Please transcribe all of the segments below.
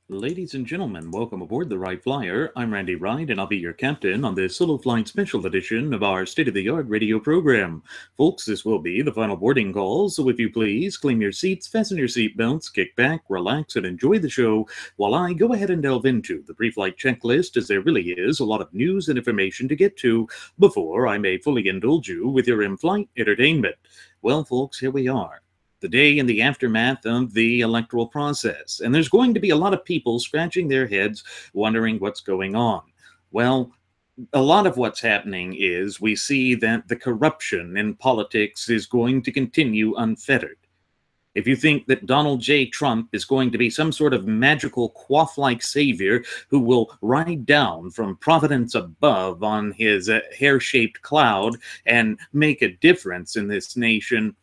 Ladies and gentlemen, welcome aboard the Wright Flyer. I'm Randy Wright, and I'll be your captain on this solo flight special edition of our state-of-the-art radio program. Folks, this will be the final boarding call, so if you please, clean your seats, fasten your seatbelts, kick back, relax, and enjoy the show while I go ahead and delve into the pre-flight checklist, as there really is a lot of news and information to get to before I may fully indulge you with your in-flight entertainment. Well, folks, here we are. The day in the aftermath of the electoral process. And there's going to be a lot of people scratching their heads wondering what's going on. Well, a lot of what's happening is we see that the corruption in politics is going to continue unfettered. If you think that Donald J. Trump is going to be some sort of magical quaff-like savior who will ride down from providence above on his hair-shaped cloud and make a difference in this nation,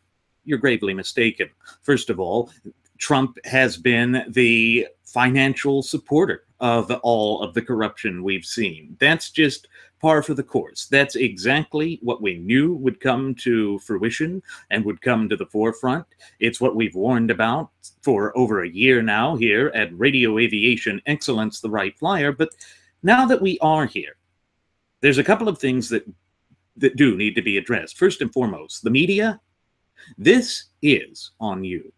you're gravely mistaken. First of all, Trump has been the financial supporter of all of the corruption we've seen. That's just par for the course. That's exactly what we knew would come to fruition and would come to the forefront. It's what we've warned about for over a year now here at Radio Aviation Excellence, the Wright Flyer. But now that we are here, there's a couple of things that do need to be addressed. First and foremost, the media. This is on you.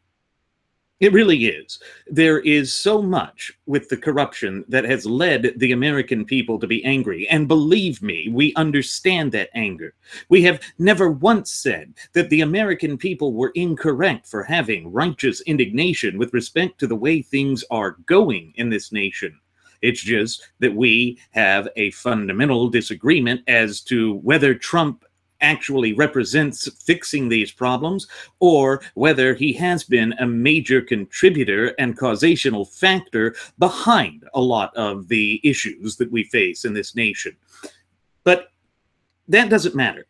It really is. There is so much with the corruption that has led the American people to be angry. And believe me, we understand that anger. We have never once said that the American people were incorrect for having righteous indignation with respect to the way things are going in this nation. It's just that we have a fundamental disagreement as to whether Trump actually represents fixing these problems, or whether he has been a major contributor and causational factor behind a lot of the issues that we face in this nation. But that doesn't matter,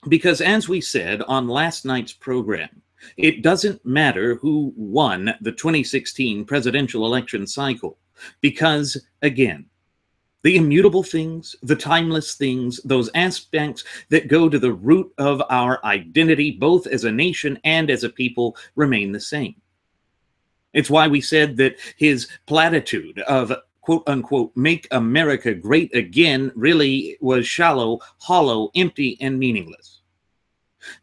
because as we said on last night's program, it doesn't matter who won the 2016 presidential election cycle, because, again, the immutable things, the timeless things, those aspects that go to the root of our identity, both as a nation and as a people, remain the same. It's why we said that his platitude of, quote unquote, make America great again really was shallow, hollow, empty, and meaningless.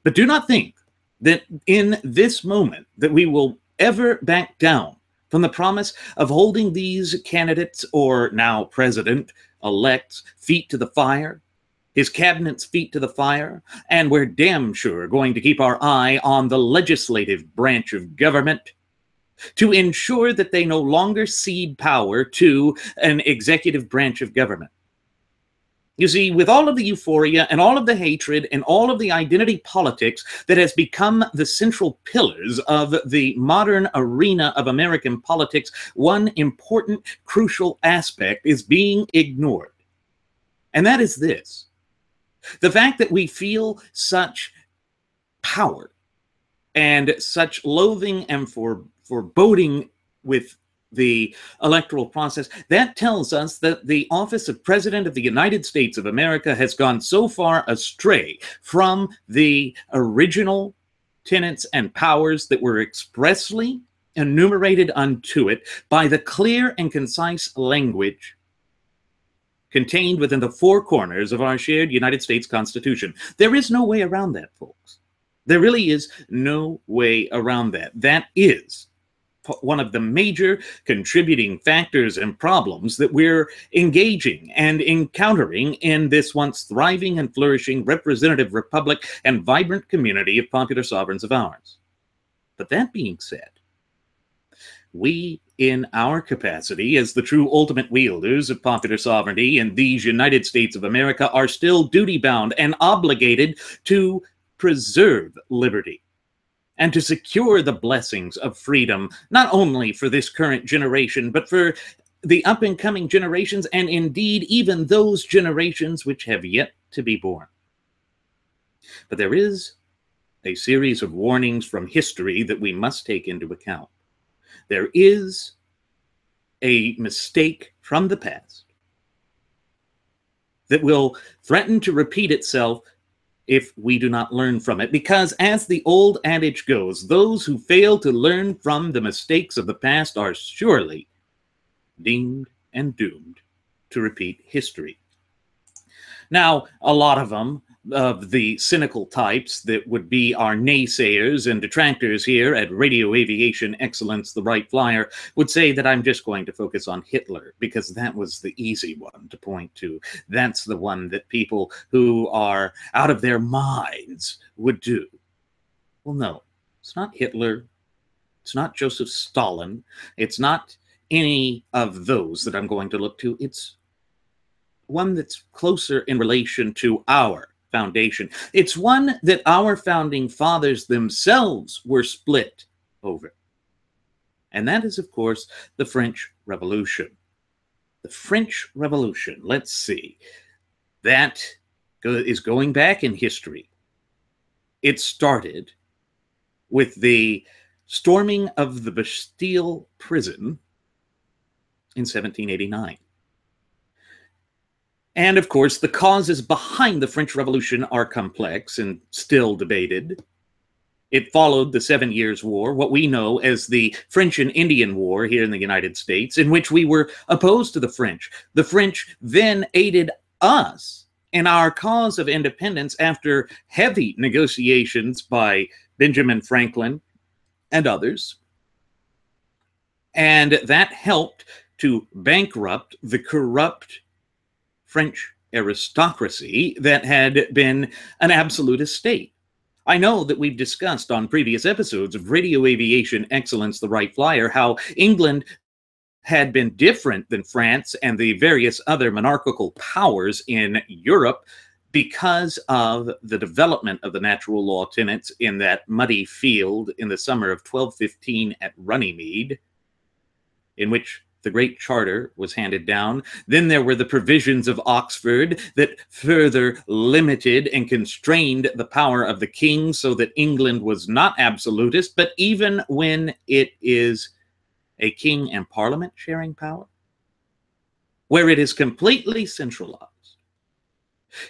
But do not think that in this moment that we will ever back down from the promise of holding these candidates, or now president-elect's, feet to the fire, his cabinet's feet to the fire, and we're damn sure going to keep our eye on the legislative branch of government to ensure that they no longer cede power to an executive branch of government. You see, with all of the euphoria and all of the hatred and all of the identity politics that has become the central pillars of the modern arena of American politics, one important, crucial aspect is being ignored. And that is this: the fact that we feel such power and such loathing and foreboding with the electoral process, that tells us that the office of President of the United States of America has gone so far astray from the original tenets and powers that were expressly enumerated unto it by the clear and concise language contained within the four corners of our shared United States Constitution. There is no way around that, folks. There really is no way around that. That is one of the major contributing factors and problems that we're engaging and encountering in this once thriving and flourishing representative republic and vibrant community of popular sovereigns of ours. But that being said, we, in our capacity as the true ultimate wielders of popular sovereignty in these United States of America, are still duty-bound and obligated to preserve liberty and to secure the blessings of freedom, not only for this current generation, but for the up-and-coming generations, and indeed even those generations which have yet to be born. But there is a series of warnings from history that we must take into account. There is a mistake from the past that will threaten to repeat itself if we do not learn from it. Because as the old adage goes, those who fail to learn from the mistakes of the past are surely deemed and doomed to repeat history. Now, a lot of them, of the cynical types that would be our naysayers and detractors here at Radio Aviation Excellence, the Wright Flyer, would say that I'm just going to focus on Hitler because that was the easy one to point to. That's the one that people who are out of their minds would do. Well, no, it's not Hitler. It's not Joseph Stalin. It's not any of those that I'm going to look to. It's one that's closer in relation to our foundation. It's one that our founding fathers themselves were split over. And that is, of course, the French Revolution. The French Revolution, let's see, that is going back in history. It started with the storming of the Bastille prison in 1789. And, of course, the causes behind the French Revolution are complex and still debated. It followed the 7 Years' War, what we know as the French and Indian War here in the United States, in which we were opposed to the French. The French then aided us in our cause of independence after heavy negotiations by Benjamin Franklin and others. And that helped to bankrupt the corrupt French aristocracy that had been an absolutist state. I know that we've discussed on previous episodes of Radio Aviation Excellence, the Wright Flyer, how England had been different than France and the various other monarchical powers in Europe because of the development of the natural law tenets in that muddy field in the summer of 1215 at Runnymede, in which the Great Charter was handed down. Then there were the provisions of Oxford that further limited and constrained the power of the king so that England was not absolutist, but even when it is a king and parliament sharing power, where it is completely centralized,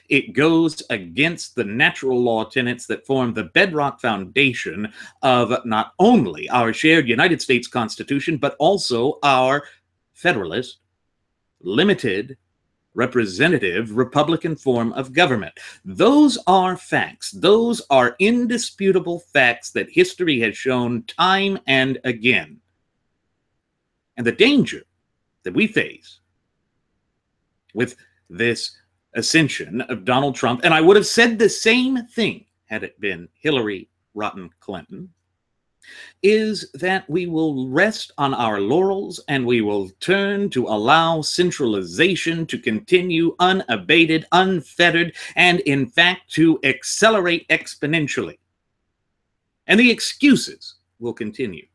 it goes against the natural law tenets that form the bedrock foundation of not only our shared United States Constitution, but also our federalist, limited, representative, republican form of government. Those are facts. Those are indisputable facts that history has shown time and again. And the danger that we face with this ascension of Donald Trump, and I would have said the same thing had it been Hillary Rotten Clinton, is that we will rest on our laurels and we will turn to allow centralization to continue unabated, unfettered, and in fact to accelerate exponentially. And the excuses will continue.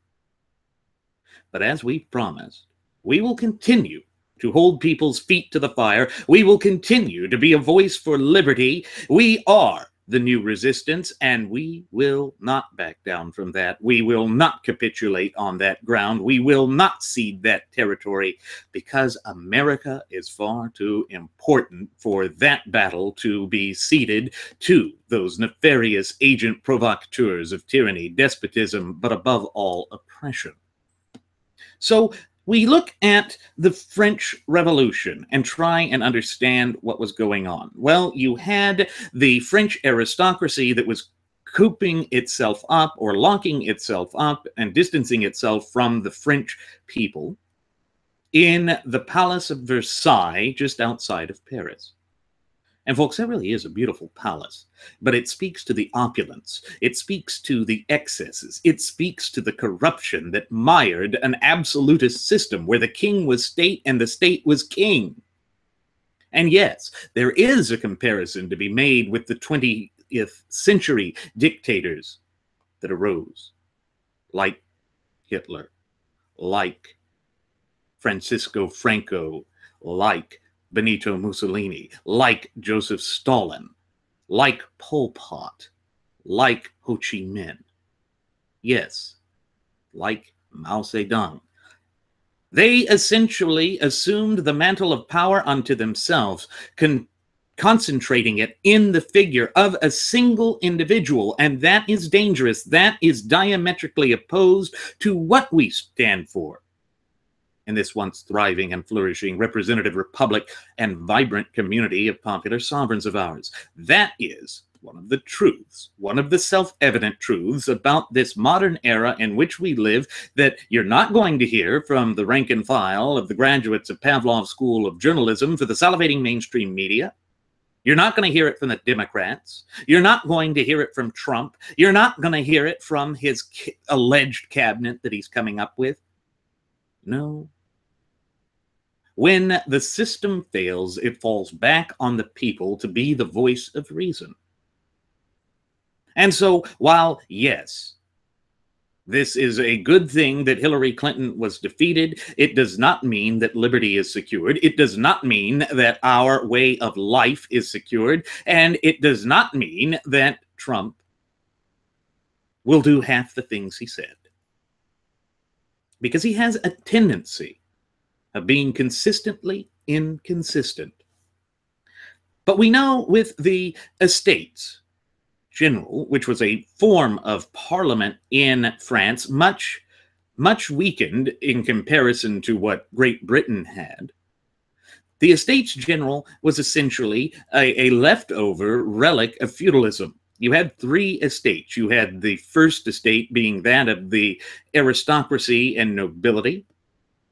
But as we promised, we will continue to hold people's feet to the fire. We will continue to be a voice for liberty. We are the new resistance, and we will not back down from that. We will not capitulate on that ground. We will not cede that territory, because America is far too important for that battle to be ceded to those nefarious agent provocateurs of tyranny, despotism, but above all, oppression. So we look at the French Revolution and try and understand what was going on. Well, you had the French aristocracy that was cooping itself up or locking itself up and distancing itself from the French people in the Palace of Versailles, just outside of Paris. And folks, that really is a beautiful palace, but it speaks to the opulence. It speaks to the excesses. It speaks to the corruption that mired an absolutist system where the king was state and the state was king. And yes, there is a comparison to be made with the 20th century dictators that arose, like Hitler, like Francisco Franco, like Benito Mussolini, like Joseph Stalin, like Pol Pot, like Ho Chi Minh. Yes, like Mao Zedong. They essentially assumed the mantle of power unto themselves, concentrating it in the figure of a single individual, and that is dangerous. That is diametrically opposed to what we stand for in this once thriving and flourishing representative republic and vibrant community of popular sovereigns of ours. That is one of the truths, one of the self-evident truths about this modern era in which we live that you're not going to hear from the rank and file of the graduates of Pavlov School of Journalism for the salivating mainstream media. You're not going to hear it from the Democrats. You're not going to hear it from Trump. You're not going to hear it from his alleged cabinet that he's coming up with. No. When the system fails, it falls back on the people to be the voice of reason. And so, while, yes, this is a good thing that Hillary Clinton was defeated, it does not mean that liberty is secured. It does not mean that our way of life is secured. And it does not mean that Trump will do half the things he said. Because he has a tendency of being consistently inconsistent. But we know with the Estates General, which was a form of parliament in France, much weakened in comparison to what Great Britain had, the Estates General was essentially a leftover relic of feudalism. You had three estates. You had the first estate being that of the aristocracy and nobility.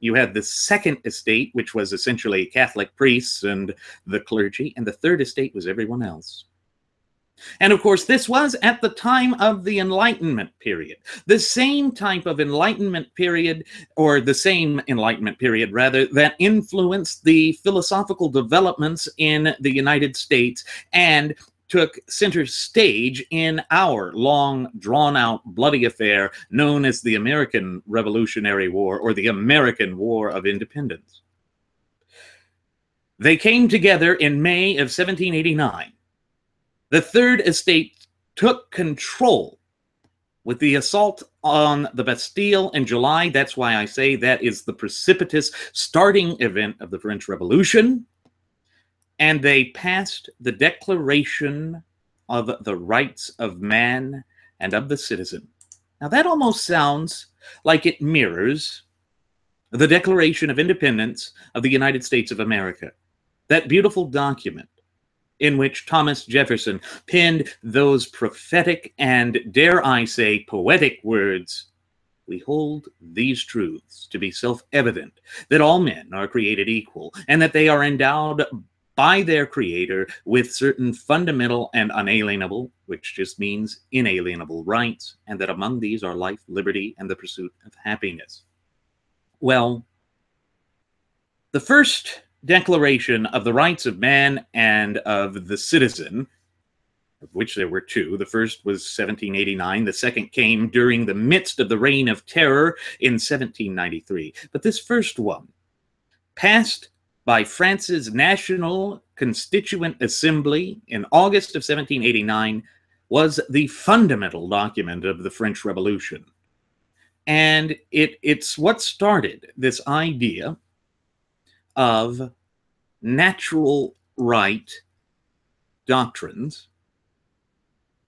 You had the second estate, which was essentially Catholic priests and the clergy, and the third estate was everyone else. And of course, this was at the time of the Enlightenment period. The same type of Enlightenment period, or the same Enlightenment period, rather, that influenced the philosophical developments in the United States and took center stage in our long, drawn-out, bloody affair known as the American Revolutionary War, or the American War of Independence. They came together in May of 1789. The Third Estate took control with the assault on the Bastille in July. That's why I say that is the precipitous starting event of the French Revolution. And they passed the Declaration of the Rights of Man and of the Citizen. Now that almost sounds like it mirrors the Declaration of Independence of the United States of America. That beautiful document in which Thomas Jefferson penned those prophetic and, dare I say, poetic words, "We hold these truths to be self-evident, that all men are created equal, and that they are endowed by their Creator with certain fundamental and unalienable, which just means inalienable rights, and that among these are life, liberty, and the pursuit of happiness." Well, the first Declaration of the Rights of Man and of the Citizen, of which there were two. The first was 1789. The second came during the midst of the Reign of Terror in 1793. But this first one, passed by France's National Constituent Assembly in August of 1789, was the fundamental document of the French Revolution. And it's what started this idea of natural right doctrines,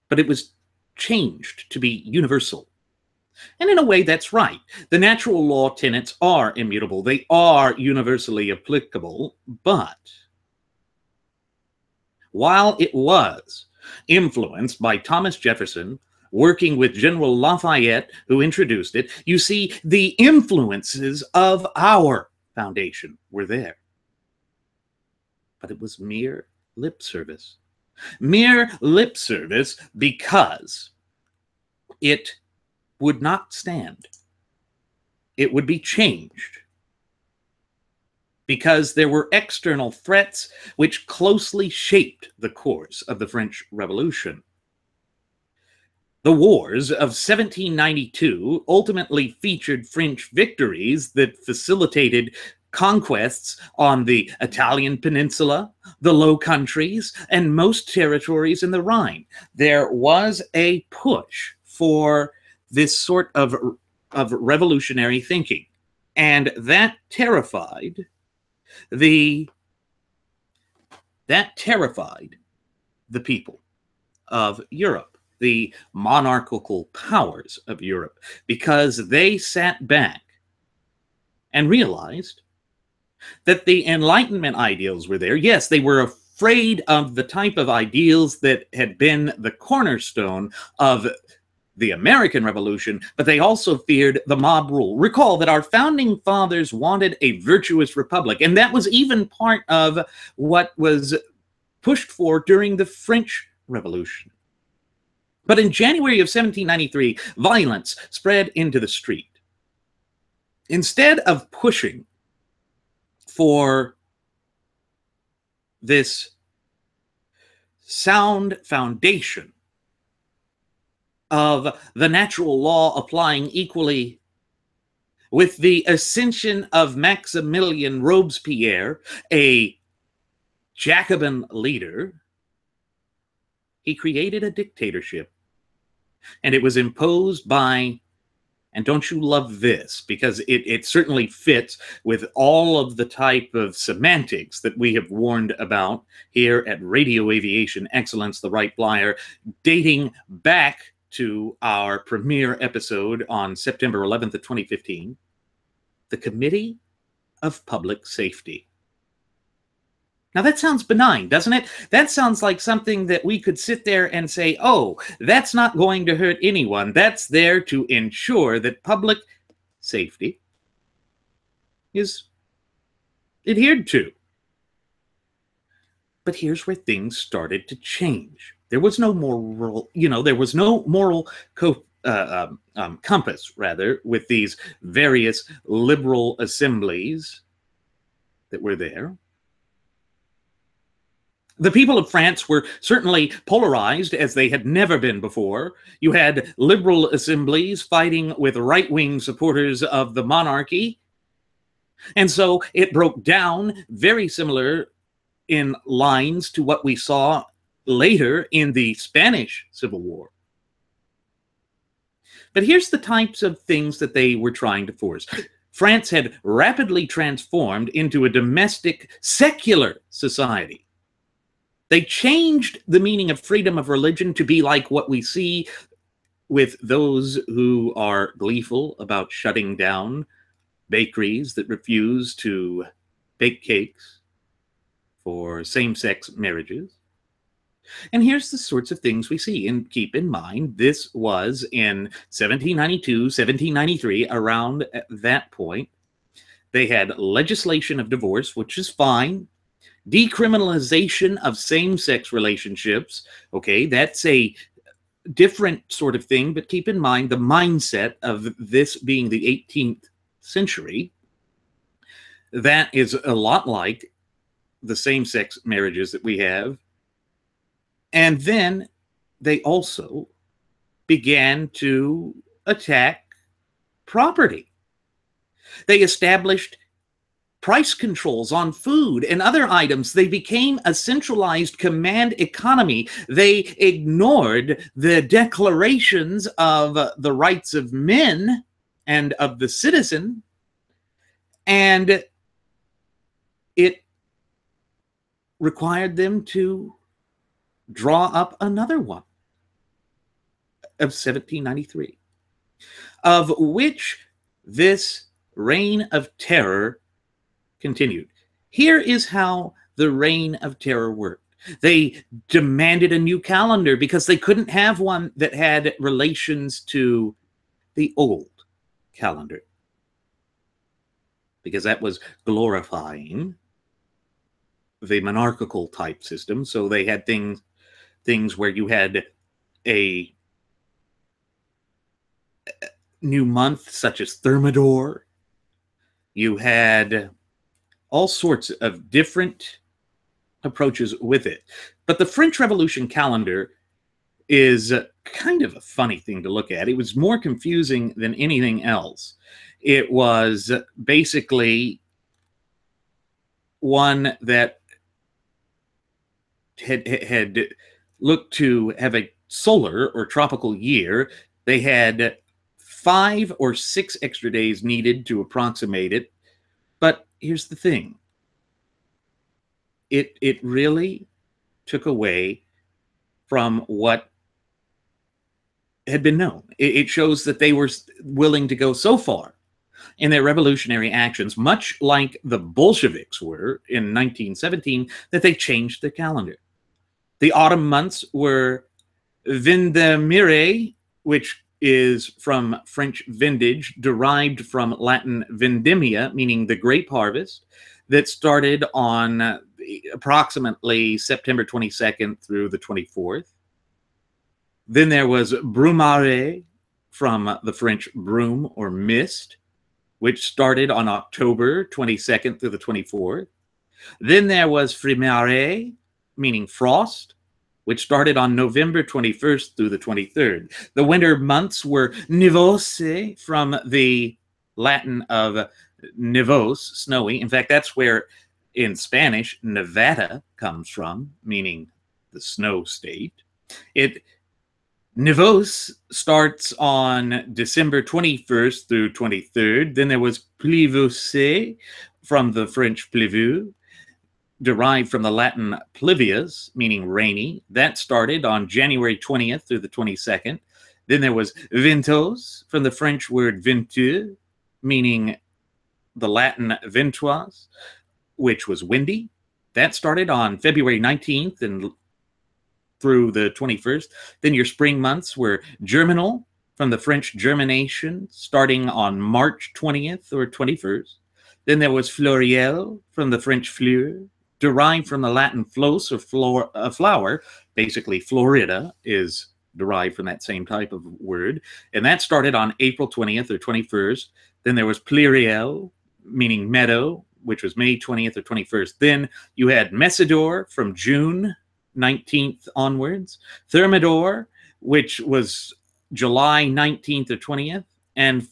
but it was changed to be universal. And in a way, that's right. The natural law tenets are immutable. They are universally applicable, but while it was influenced by Thomas Jefferson, working with General Lafayette, who introduced it, you see, the influences of our foundation were there. But it was mere lip service. Mere lip service because it would not stand. It would be changed because there were external threats which closely shaped the course of the French Revolution. The wars of 1792 ultimately featured French victories that facilitated conquests on the Italian peninsula, the Low Countries, and most territories in the Rhine. There was a push for this sort of revolutionary thinking, and that terrified the people of Europe, the monarchical powers of Europe, because they sat back and realized that the Enlightenment ideals were there. Yes, they were afraid of the type of ideals that had been the cornerstone of the American Revolution, but they also feared the mob rule. Recall that our founding fathers wanted a virtuous republic, and that was even part of what was pushed for during the French Revolution. But in January of 1793, violence spread into the street. Instead of pushing for this sound foundation of the natural law applying equally with the ascension of Maximilien Robespierre, a Jacobin leader, he created a dictatorship. And it was imposed by, and don't you love this, because it certainly fits with all of the type of semantics that we have warned about here at Radio Aviation Excellence, the Wright Flyer, dating back to our premiere episode on September 11th of 2015, the Committee of Public Safety. Now that sounds benign, doesn't it? That sounds like something that we could sit there and say, oh, that's not going to hurt anyone. That's there to ensure that public safety is adhered to. But here's where things started to change. There was no moral, there was no moral compass, rather, with these various liberal assemblies that were there. The people of France were certainly polarized as they had never been before. You had liberal assemblies fighting with right-wing supporters of the monarchy. And so it broke down, very similar in lines to what we saw later in the Spanish Civil War. But here's the types of things that they were trying to force. France had rapidly transformed into a domestic, secular society. They changed the meaning of freedom of religion to be like what we see with those who are gleeful about shutting down bakeries that refuse to bake cakes for same-sex marriages. And here's the sorts of things we see. And keep in mind, this was in 1792, 1793, around that point. They had legislation of divorce, which is fine. Decriminalization of same-sex relationships. Okay, that's a different sort of thing, but keep in mind the mindset of this being the 18th century. That is a lot like the same-sex marriages that we have. And then they also began to attack property. They established price controls on food and other items. They became a centralized command economy. They ignored the declarations of the rights of men and of the citizen, and it required them to draw up another one of 1793, of which this reign of terror continued. Here is how the reign of terror worked. They demanded a new calendar because they couldn't have one that had relations to the old calendar, because that was glorifying the monarchical type system. So they had things where you had a new month, such as Thermidor. You had all sorts of different approaches with it. But the French Revolution calendar is kind of a funny thing to look at. It was more confusing than anything else. It was basically one that had looked to have a solar or tropical year. They had 5 or 6 extra days needed to approximate it. But here's the thing. It really took away from what had been known. It shows that they were willing to go so far in their revolutionary actions, much like the Bolsheviks were in 1917, that they changed their calendar. The autumn months were Vindemire, which is from French vintage, derived from Latin vendemmia, meaning the grape harvest, that started on approximately September 22nd through the 24th. Then there was Brumare, from the French brume or mist, which started on October 22nd through the 24th. Then there was Frimare, meaning frost, which started on November 21st through the 23rd. The winter months were Nivose, from the Latin of nivos, snowy. In fact, that's where in Spanish Nevada comes from, meaning the snow state. Nivose starts on December 21st through 23rd. Then there was Pluvose, from the French pluveux, derived from the Latin pluvius, meaning rainy. That started on January 20th through the 22nd. Then there was Ventos, from the French word venteux, meaning the Latin ventoise, which was windy. That started on February 19th and through the 21st. Then your spring months were germinal, from the French germination, starting on March 20th or 21st. Then there was fleuriel, from the French fleur, derived from the Latin flos, or flower. Basically, Florida is derived from that same type of word. And that started on April 20th or 21st. Then there was pluriel, meaning meadow, which was May 20th or 21st. Then you had Messidor, from June 19th onwards, Thermidor, which was July 19th or 20th, and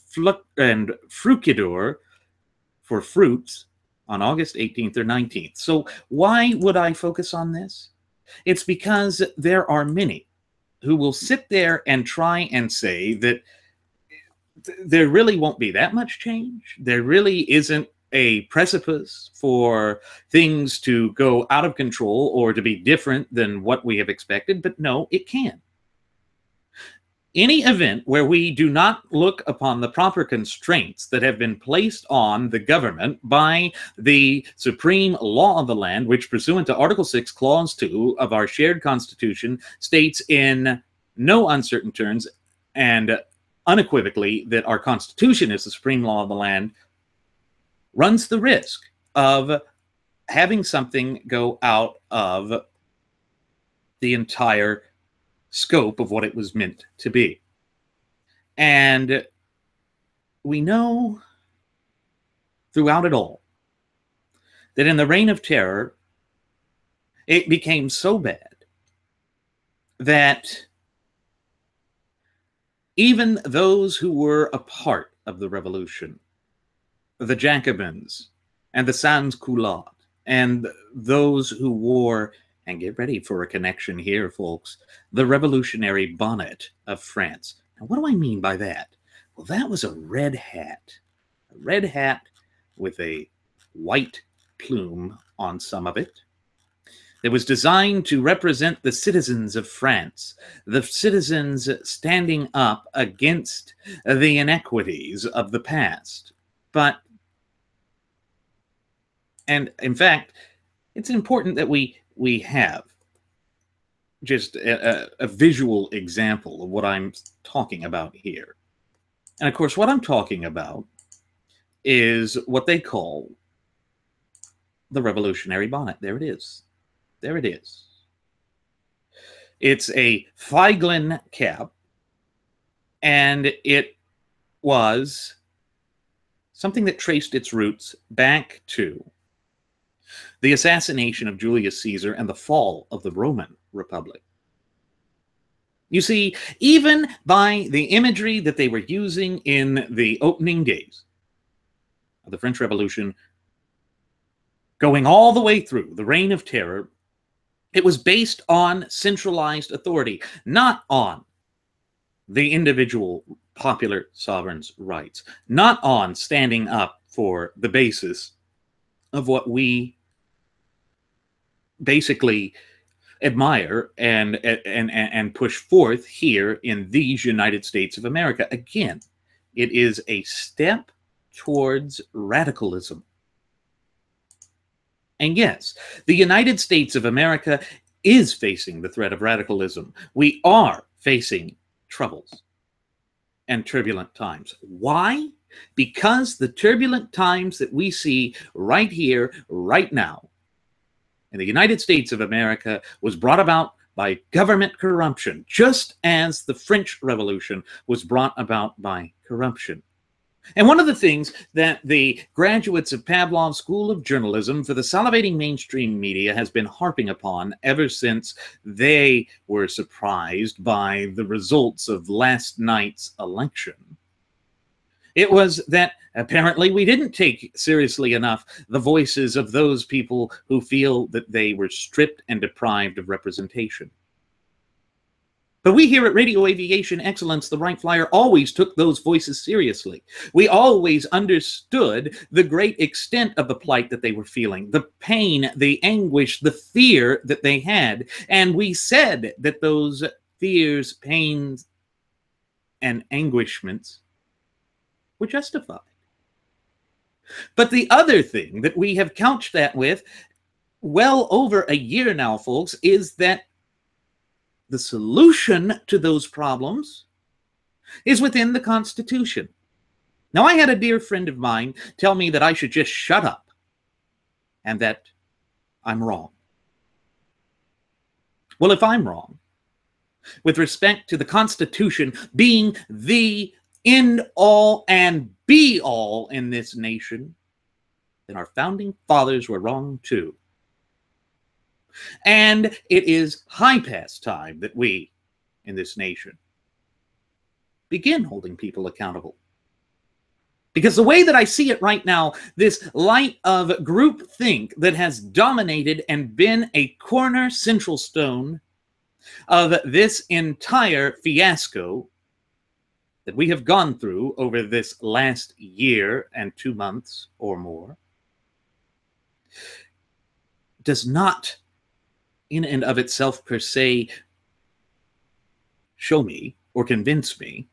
Frucidor, for fruits, on August 18th or 19th. So why would I focus on this? It's because there are many who will sit there and try and say that there really won't be that much change. There really isn't a precipice for things to go out of control or to be different than what we have expected. But no, it can. Any event where we do not look upon the proper constraints that have been placed on the government by the supreme law of the land, which pursuant to Article 6, Clause 2 of our shared Constitution, states in no uncertain terms and unequivocally that our Constitution is the supreme law of the land, runs the risk of having something go out of the entire scope of what it was meant to be. And we know throughout it all that in the Reign of Terror, it became so bad that even those who were a part of the revolution, the Jacobins and the sans-culottes, and those who wore, and get ready for a connection here, folks, the revolutionary bonnet of France. Now, what do I mean by that? Well, that was a red hat with a white plume on some of it. It was designed to represent the citizens of France, the citizens standing up against the inequities of the past. But, and in fact, it's important that we have just a visual example of what I'm talking about here. And of course, what I'm talking about is what they call the Revolutionary bonnet. There it is. There it is. It's a Feiglin cap, and it was something that traced its roots back to the assassination of Julius Caesar and the fall of the Roman Republic. You see, even by the imagery that they were using in the opening days of the French Revolution, going all the way through the Reign of Terror, it was based on centralized authority, not on the individual popular sovereign's rights, not on standing up for the basis of what we basically admire and push forth here in these United States of America. Again, it is a step towards radicalism. And yes, the United States of America is facing the threat of radicalism. We are facing troubles and turbulent times. Why? Because the turbulent times that we see right here, right now, in the United States of America was brought about by government corruption, just as the French Revolution was brought about by corruption. And one of the things that the graduates of Pavlov's School of Journalism for the salivating mainstream media has been harping upon ever since they were surprised by the results of last night's election, it was that apparently we didn't take seriously enough the voices of those people who feel that they were stripped and deprived of representation. But we here at Radio Aviation Excellence, the Wright Flyer, always took those voices seriously. We always understood the great extent of the plight that they were feeling, the pain, the anguish, the fear that they had. And we said that those fears, pains, and anguishments were justified. But the other thing that we have couched that with well over a year now, folks, is that the solution to those problems is within the Constitution. Now, I had a dear friend of mine tell me that I should just shut up and that I'm wrong. Well, if I'm wrong with respect to the Constitution being the end-all and be-all in this nation, then our founding fathers were wrong too. And it is high past time that we, in this nation, begin holding people accountable. Because the way that I see it right now, this light of groupthink that has dominated and been a corner central stone of this entire fiasco that we have gone through over this last year and 2 months or more, does not in and of itself per se show me or convince me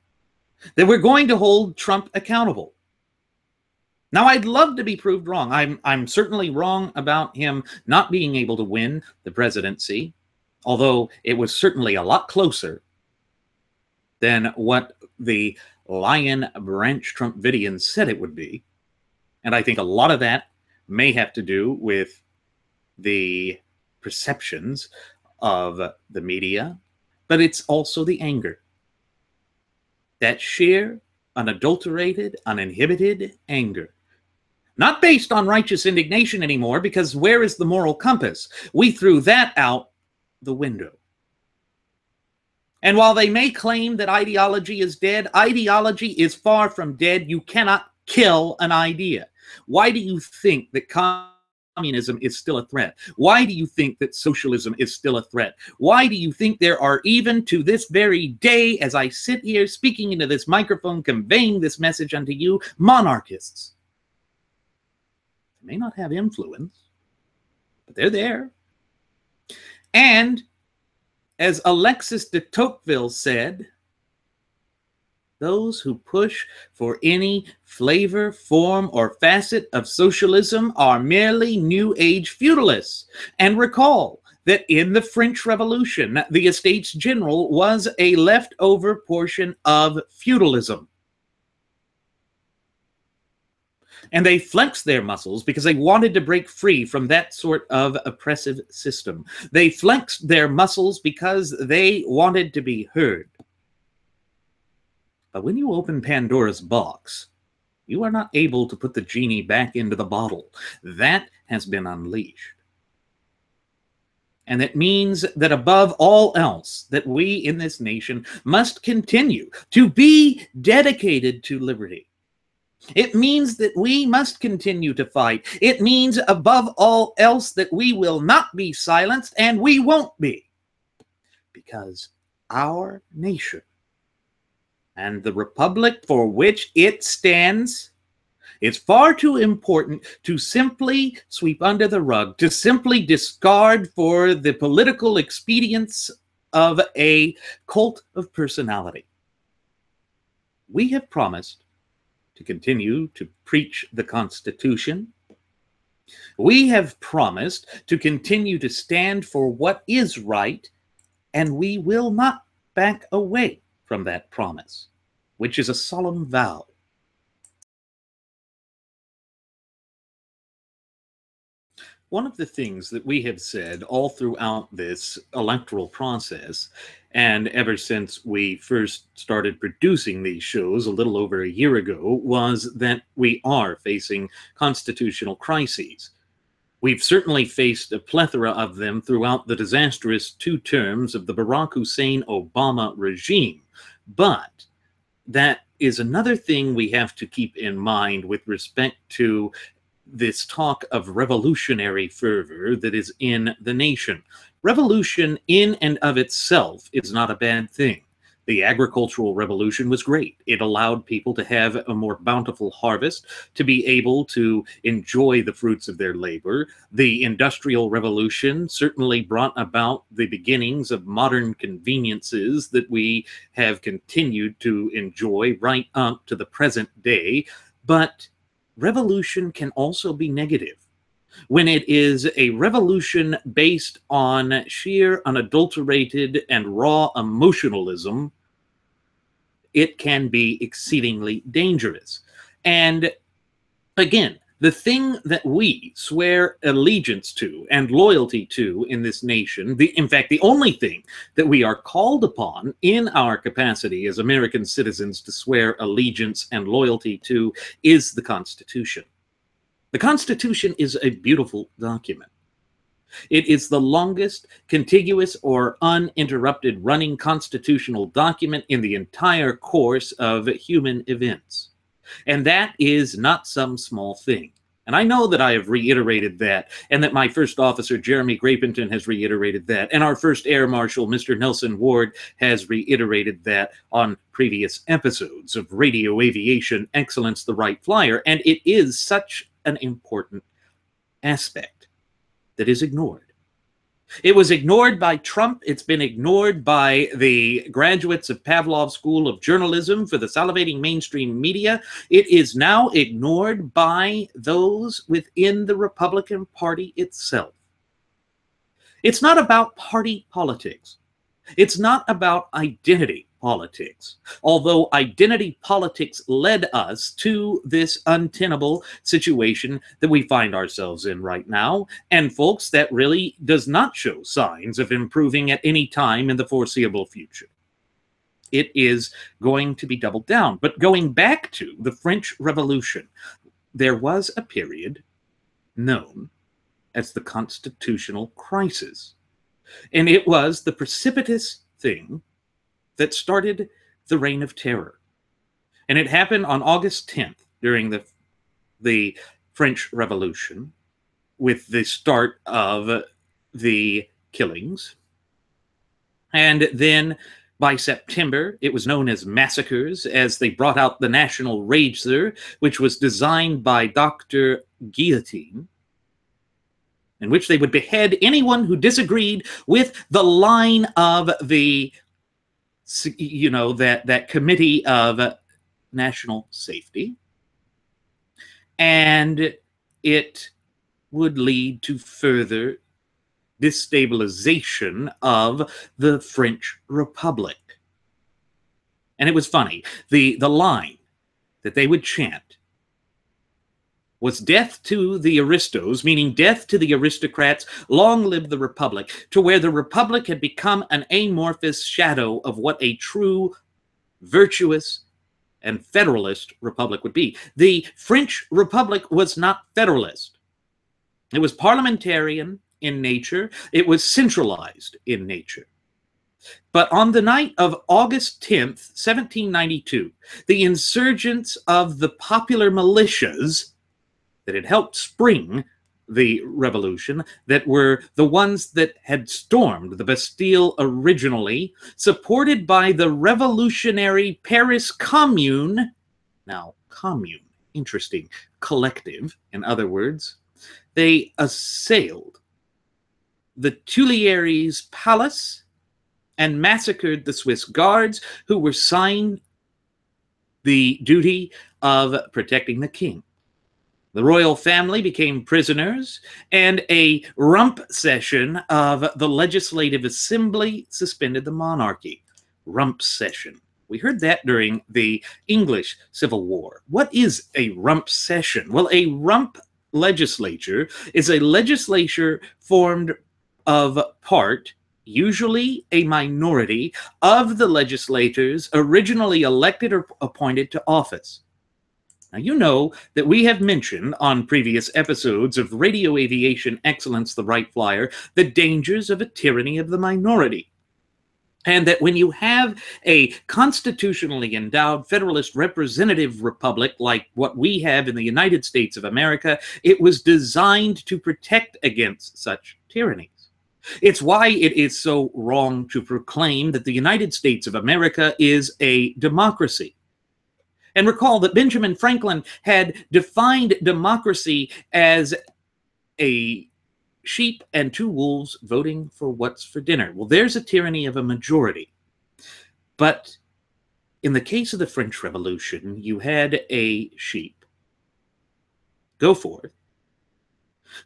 that we're going to hold Trump accountable. Now, I'd love to be proved wrong. I'm certainly wrong about him not being able to win the presidency, although it was certainly a lot closer than what the Lion Branch Trumpidians said it would be. And I think a lot of that may have to do with the perceptions of the media, but it's also the anger. That sheer, unadulterated, uninhibited anger. Not based on righteous indignation anymore, because where is the moral compass? We threw that out the window. And while they may claim that ideology is dead, ideology is far from dead. You cannot kill an idea. Why do you think that communism is still a threat? Why do you think that socialism is still a threat? Why do you think there are, even to this very day, as I sit here speaking into this microphone, conveying this message unto you, monarchists? They may not have influence, but they're there. And as Alexis de Tocqueville said, those who push for any flavor, form, or facet of socialism are merely New Age feudalists. And recall that in the French Revolution, the Estates General was a leftover portion of feudalism. And they flexed their muscles because they wanted to break free from that sort of oppressive system. They flexed their muscles because they wanted to be heard. But when you open Pandora's box, you are not able to put the genie back into the bottle. That has been unleashed. And that means that above all else, that we in this nation must continue to be dedicated to liberty. It means that we must continue to fight. It means above all else that we will not be silenced, and we won't be. Because our nation and the republic for which it stands is far too important to simply sweep under the rug, to simply discard for the political expedience of a cult of personality. We have promised to continue to preach the Constitution. We have promised to continue to stand for what is right, and we will not back away from that promise, which is a solemn vow. One of the things that we have said all throughout this electoral process, and ever since we first started producing these shows a little over a year ago, was that we are facing constitutional crises. We've certainly faced a plethora of them throughout the disastrous 2 terms of the Barack Hussein Obama regime. But that is another thing we have to keep in mind with respect to this talk of revolutionary fervor that is in the nation. Revolution in and of itself is not a bad thing. The agricultural revolution was great. It allowed people to have a more bountiful harvest, to be able to enjoy the fruits of their labor. The Industrial Revolution certainly brought about the beginnings of modern conveniences that we have continued to enjoy right up to the present day. But revolution can also be negative. When it is a revolution based on sheer, unadulterated, and raw emotionalism, it can be exceedingly dangerous. And again, the thing that we swear allegiance to and loyalty to in this nation, in fact, the only thing that we are called upon in our capacity as American citizens to swear allegiance and loyalty to, is the Constitution. The Constitution is a beautiful document. It is the longest contiguous or uninterrupted running constitutional document in the entire course of human events. And that is not some small thing. And I know that I have reiterated that, and that my first officer, Jeremy Grapington, has reiterated that, and our first Air Marshal, Mr. Nelson Ward, has reiterated that on previous episodes of Radio Aviation Excellence, the Wright Flyer, and it is such an important aspect that is ignored. It was ignored by Trump. It's been ignored by the graduates of Pavlov School of Journalism for the salivating mainstream media. It is now ignored by those within the Republican Party itself. It's not about party politics. It's not about identity politics, although identity politics led us to this untenable situation that we find ourselves in right now. And folks, that really does not show signs of improving at any time in the foreseeable future. It is going to be doubled down. But going back to the French Revolution, there was a period known as the constitutional crisis. And it was the precipitous thing that started the Reign of Terror. And it happened on August 10th during the French Revolution, with the start of the killings. And then by September, it was known as massacres, as they brought out the National Rager, which was designed by Dr. Guillotine, in which they would behead anyone who disagreed with the line of the that Committee of National Safety. And it would lead to further destabilization of the French Republic. And it was funny, the line that they would chant was death to the aristos, meaning death to the aristocrats, long live the republic, to where the republic had become an amorphous shadow of what a true, virtuous, and federalist republic would be. The French Republic was not federalist. It was parliamentarian in nature. It was centralized in nature. But on the night of August 10th, 1792, the insurgents of the popular militias that had helped spring the revolution, that were the ones that had stormed the Bastille originally, supported by the revolutionary Paris Commune, now commune, interesting, collective, in other words, they assailed the Tuileries Palace and massacred the Swiss guards who were assigned the duty of protecting the king. The royal family became prisoners, and a rump session of the Legislative Assembly suspended the monarchy. Rump session. We heard that during the English Civil War. What is a rump session? Well, a rump legislature is a legislature formed of part, usually a minority, of the legislators originally elected or appointed to office. Now, you know that we have mentioned on previous episodes of Radio Aviation Excellence, the Wright Flyer, the dangers of a tyranny of the minority. And that when you have a constitutionally endowed federalist representative republic like what we have in the United States of America, it was designed to protect against such tyrannies. It's why it is so wrong to proclaim that the United States of America is a democracy. And recall that Benjamin Franklin had defined democracy as a sheep and two wolves voting for what's for dinner. Well, there's a tyranny of a majority. But in the case of the French Revolution, you had a sheep go forth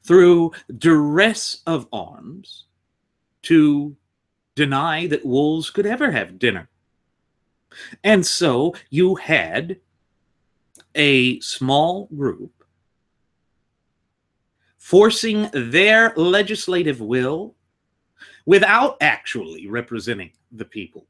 through duress of arms to deny that wolves could ever have dinner. And so you had a small group forcing their legislative will without actually representing the people.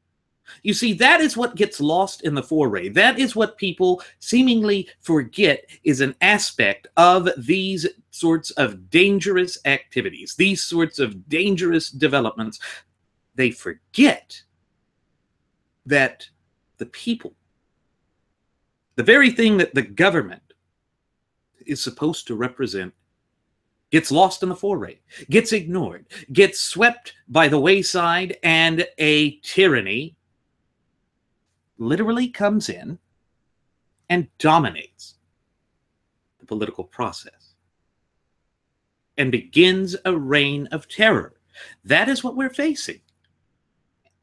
You see, that is what gets lost in the foray. That is what people seemingly forget is an aspect of these sorts of dangerous activities, these sorts of dangerous developments. They forget that the people, the very thing that the government is supposed to represent, gets lost in the foray, gets ignored, gets swept by the wayside, and a tyranny literally comes in and dominates the political process and begins a reign of terror. That is what we're facing.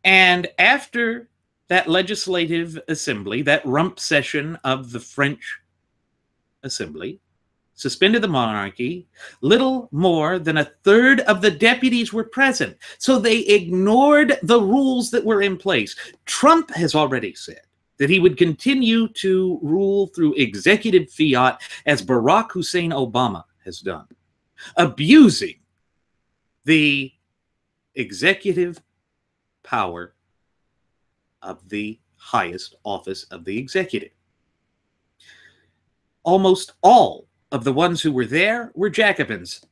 And after that legislative assembly, that rump session of the French assembly, suspended the monarchy, little more than a third of the deputies were present. So they ignored the rules that were in place. Trump has already said that he would continue to rule through executive fiat as Barack Hussein Obama has done, abusing the executive power of the highest office of the executive. Almost all of the ones who were there were Jacobins.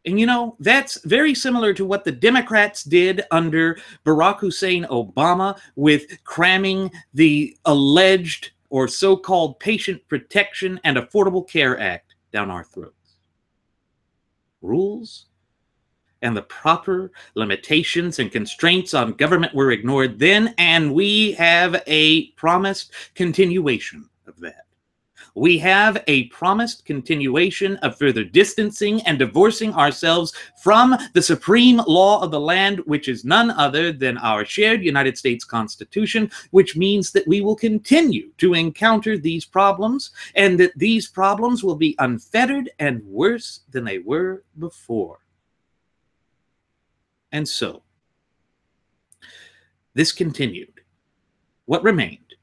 And you know, that's very similar to what the Democrats did under Barack Hussein Obama with cramming the alleged or so-called Patient Protection and Affordable Care Act down our throats. Rules and the proper limitations and constraints on government were ignored then, and we have a promised continuation of that. We have a promised continuation of further distancing and divorcing ourselves from the supreme law of the land, which is none other than our shared United States Constitution, which means that we will continue to encounter these problems, and that these problems will be unfettered and worse than they were before. And so, this continued. What remained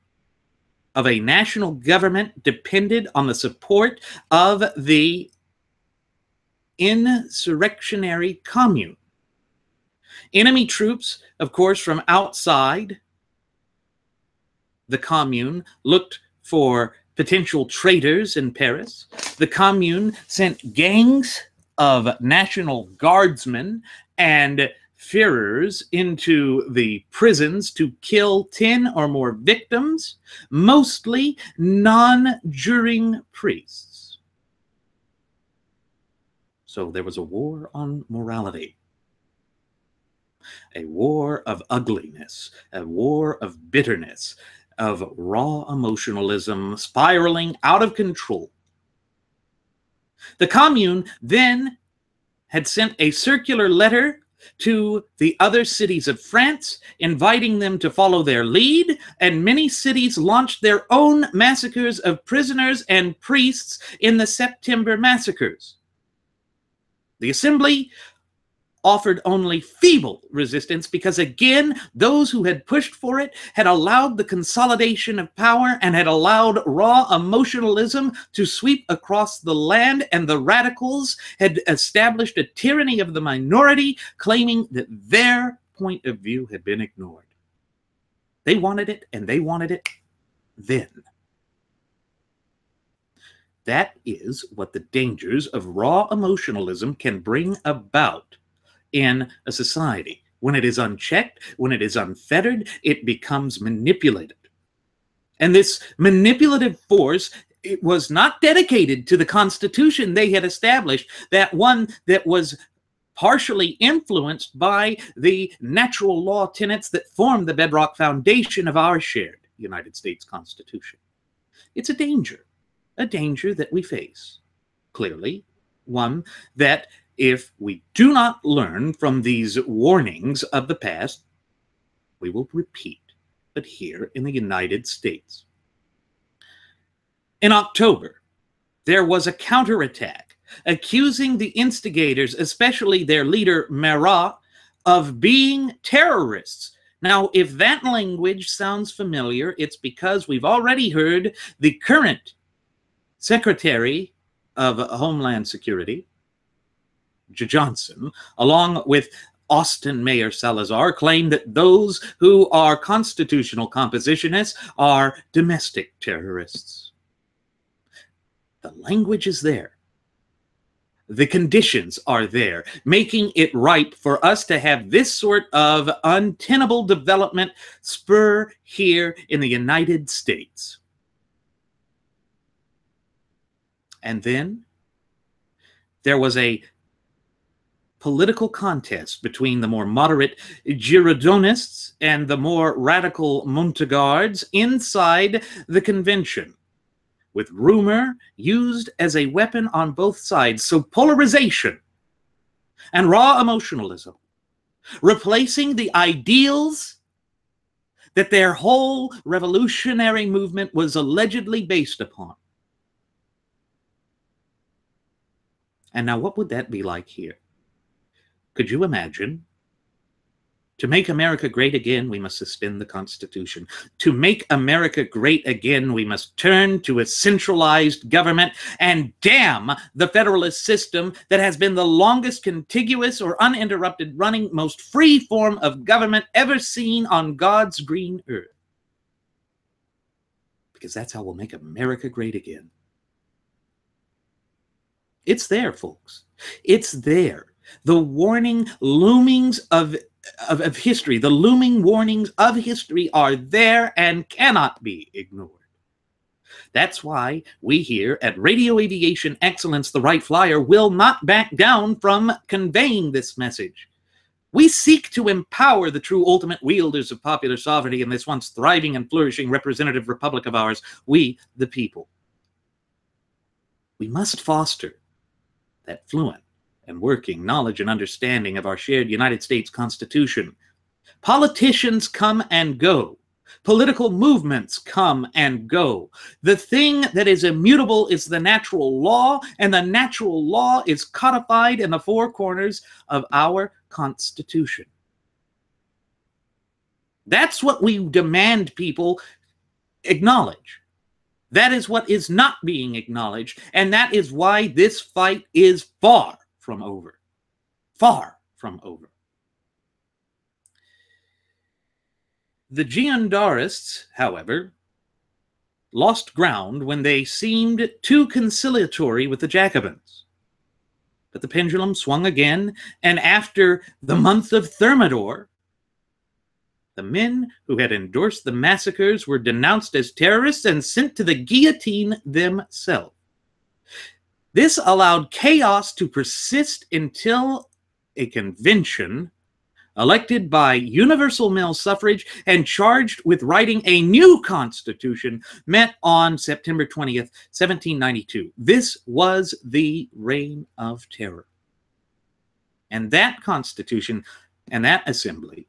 of a national government depended on the support of the insurrectionary commune. Enemy troops, of course, from outside the commune looked for potential traitors in Paris. The commune sent gangs of National Guardsmen and Führers into the prisons to kill 10 or more victims, mostly non-juring priests. So there was a war on morality, a war of ugliness, a war of bitterness, of raw emotionalism spiraling out of control. The Commune then had sent a circular letter to the other cities of France, inviting them to follow their lead, and many cities launched their own massacres of prisoners and priests in the September massacres. The Assembly offered only feeble resistance because, again, those who had pushed for it had allowed the consolidation of power and had allowed raw emotionalism to sweep across the land, and the radicals had established a tyranny of the minority, claiming that their point of view had been ignored. They wanted it, and they wanted it then. That is what the dangers of raw emotionalism can bring about in a society. When it is unchecked, when it is unfettered, it becomes manipulated. And this manipulative force, it was not dedicated to the Constitution they had established, that one that was partially influenced by the natural law tenets that form the bedrock foundation of our shared United States Constitution. It's a danger that we face. Clearly, one that if we do not learn from these warnings of the past, we will repeat, but here in the United States. In October, there was a counterattack accusing the instigators, especially their leader, Marat, of being terrorists. Now, if that language sounds familiar, it's because we've already heard the current Secretary of Homeland Security, Johnson, along with Austin Mayor Salazar, claim that those who are constitutional compositionists are domestic terrorists. The language is there. The conditions are there, making it ripe for us to have this sort of untenable development spur here in the United States. And then there was a political contest between the more moderate Girondinists and the more radical Montagnards inside the convention, with rumor used as a weapon on both sides. So polarization and raw emotionalism, replacing the ideals that their whole revolutionary movement was allegedly based upon. And now what would that be like here? Could you imagine? To make America great again, we must suspend the Constitution. To make America great again, we must turn to a centralized government and damn the federalist system that has been the longest contiguous or uninterrupted running, most free form of government ever seen on God's green earth. Because that's how we'll make America great again. It's there, folks. It's there. The warning loomings of history, the looming warnings of history are there and cannot be ignored. That's why we here at Radio Aviation Excellence, the Wright Flyer, will not back down from conveying this message. We seek to empower the true ultimate wielders of popular sovereignty in this once thriving and flourishing representative republic of ours, we the people. We must foster that fluent and working knowledge and understanding of our shared United States Constitution. Politicians come and go. Political movements come and go. The thing that is immutable is the natural law, and the natural law is codified in the four corners of our Constitution. That's what we demand people acknowledge. That is what is not being acknowledged, and that is why this fight is far from over. Far from over. The Giandarists, however, lost ground when they seemed too conciliatory with the Jacobins. But the pendulum swung again, and after the month of Thermidor, the men who had endorsed the massacres were denounced as terrorists and sent to the guillotine themselves. This allowed chaos to persist until a convention elected by universal male suffrage and charged with writing a new constitution, met on September 20th, 1792. This was the Reign of Terror. And that constitution and that assembly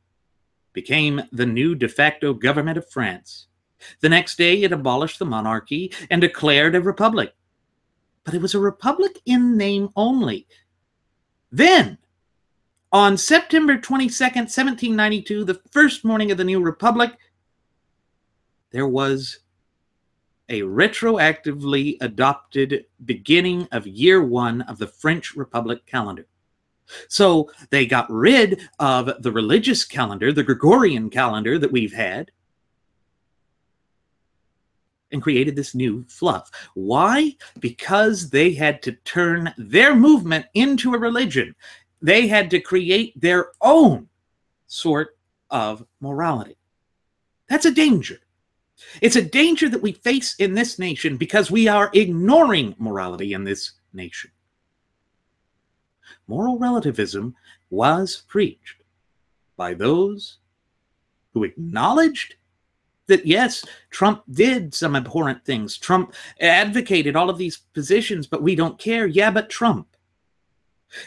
became the new de facto government of France. The next day, it abolished the monarchy and declared a republic. But it was a republic in name only. Then, on September 22nd, 1792, the first morning of the new republic, there was a retroactively adopted beginning of year one of the French Republic calendar. So they got rid of the religious calendar, the Gregorian calendar that we've had, and created this new fluff. Why? Because they had to turn their movement into a religion. They had to create their own sort of morality. That's a danger. It's a danger that we face in this nation because we are ignoring morality in this nation. Moral relativism was preached by those who acknowledged that, yes, Trump did some abhorrent things. Trump advocated all of these positions, but we don't care. Yeah, but Trump.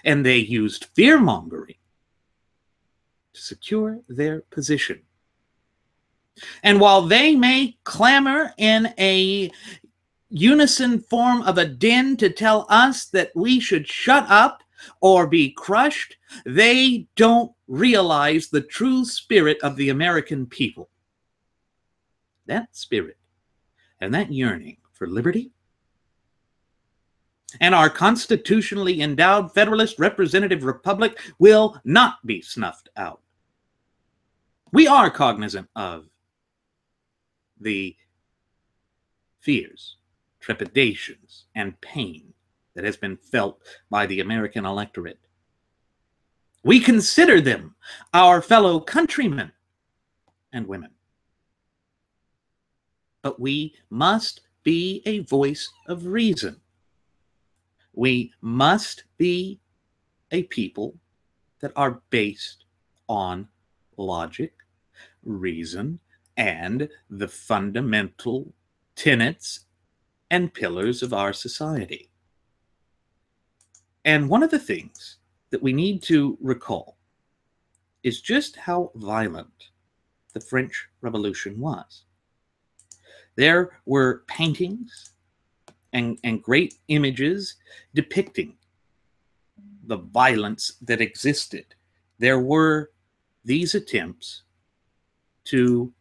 And they used fear-mongering to secure their position. And while they may clamor in a unison form of a din to tell us that we should shut up or be crushed, they don't realize the true spirit of the American people. That spirit and that yearning for liberty and our constitutionally endowed Federalist Representative Republic will not be snuffed out. We are cognizant of the fears, trepidations, and pain that has been felt by the American electorate. We consider them our fellow countrymen and women. But we must be a voice of reason. We must be a people that are based on logic, reason, and the fundamental tenets and pillars of our society. And one of the things that we need to recall is just how violent the French Revolution was. There were paintings and great images depicting the violence that existed. There were these attempts to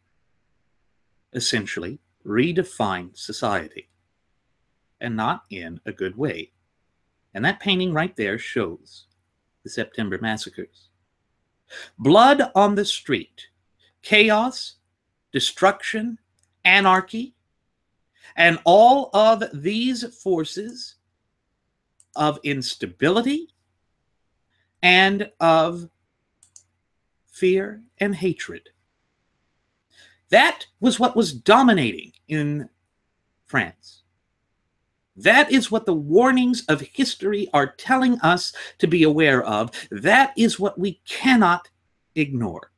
essentially redefine society, and not in a good way. And that painting right there shows the September massacres. Blood on the street, chaos, destruction, anarchy, and all of these forces of instability and of fear and hatred. That was what was dominating in France. That is what the warnings of history are telling us to be aware of. That is what we cannot ignore.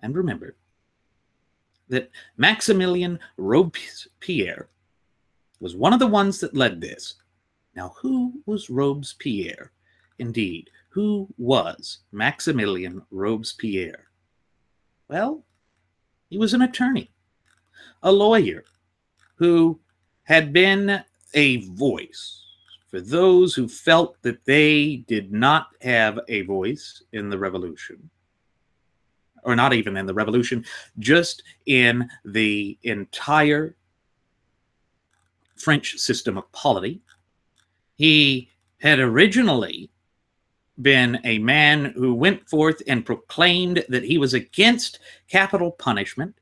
And remember that Maximilien Robespierre was one of the ones that led this. Now, who was Robespierre? Indeed, who was Maximilien Robespierre? Well, he was an attorney, a lawyer, who had been a voice for those who felt that they did not have a voice in the revolution, or not even in the revolution, just in the entire French system of polity. He had originally been a man who went forth and proclaimed that he was against capital punishment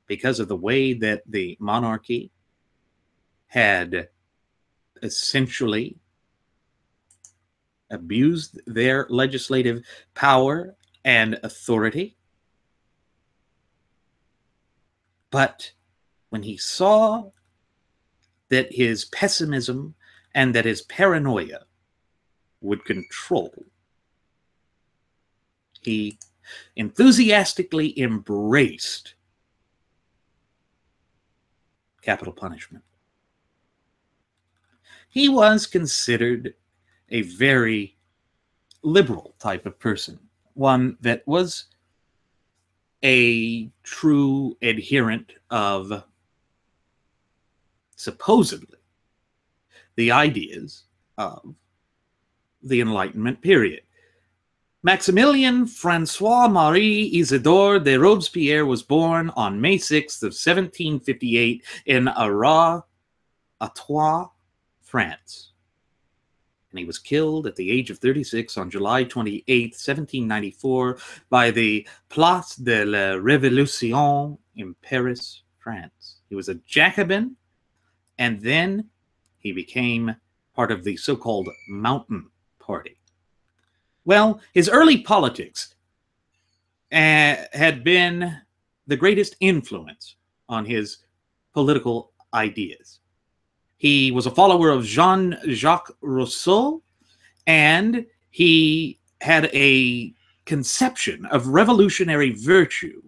because of the way that the monarchy had essentially abused their legislative power and authority. But when he saw that his pessimism and that his paranoia would control, he enthusiastically embraced capital punishment. He was considered a very liberal type of person, one that was a true adherent of supposedly the ideas of the Enlightenment period. Maximilien Francois-Marie Isidore de Robespierre was born on May 6th of 1758 in Arras, Artois, France. And he was killed at the age of 36 on July 28, 1794, by the Place de la Révolution in Paris, France. He was a Jacobin, and then he became part of the so-called Mountain Party. Well, his early politics had been the greatest influence on his political ideas. He was a follower of Jean-Jacques Rousseau, and he had a conception of revolutionary virtue.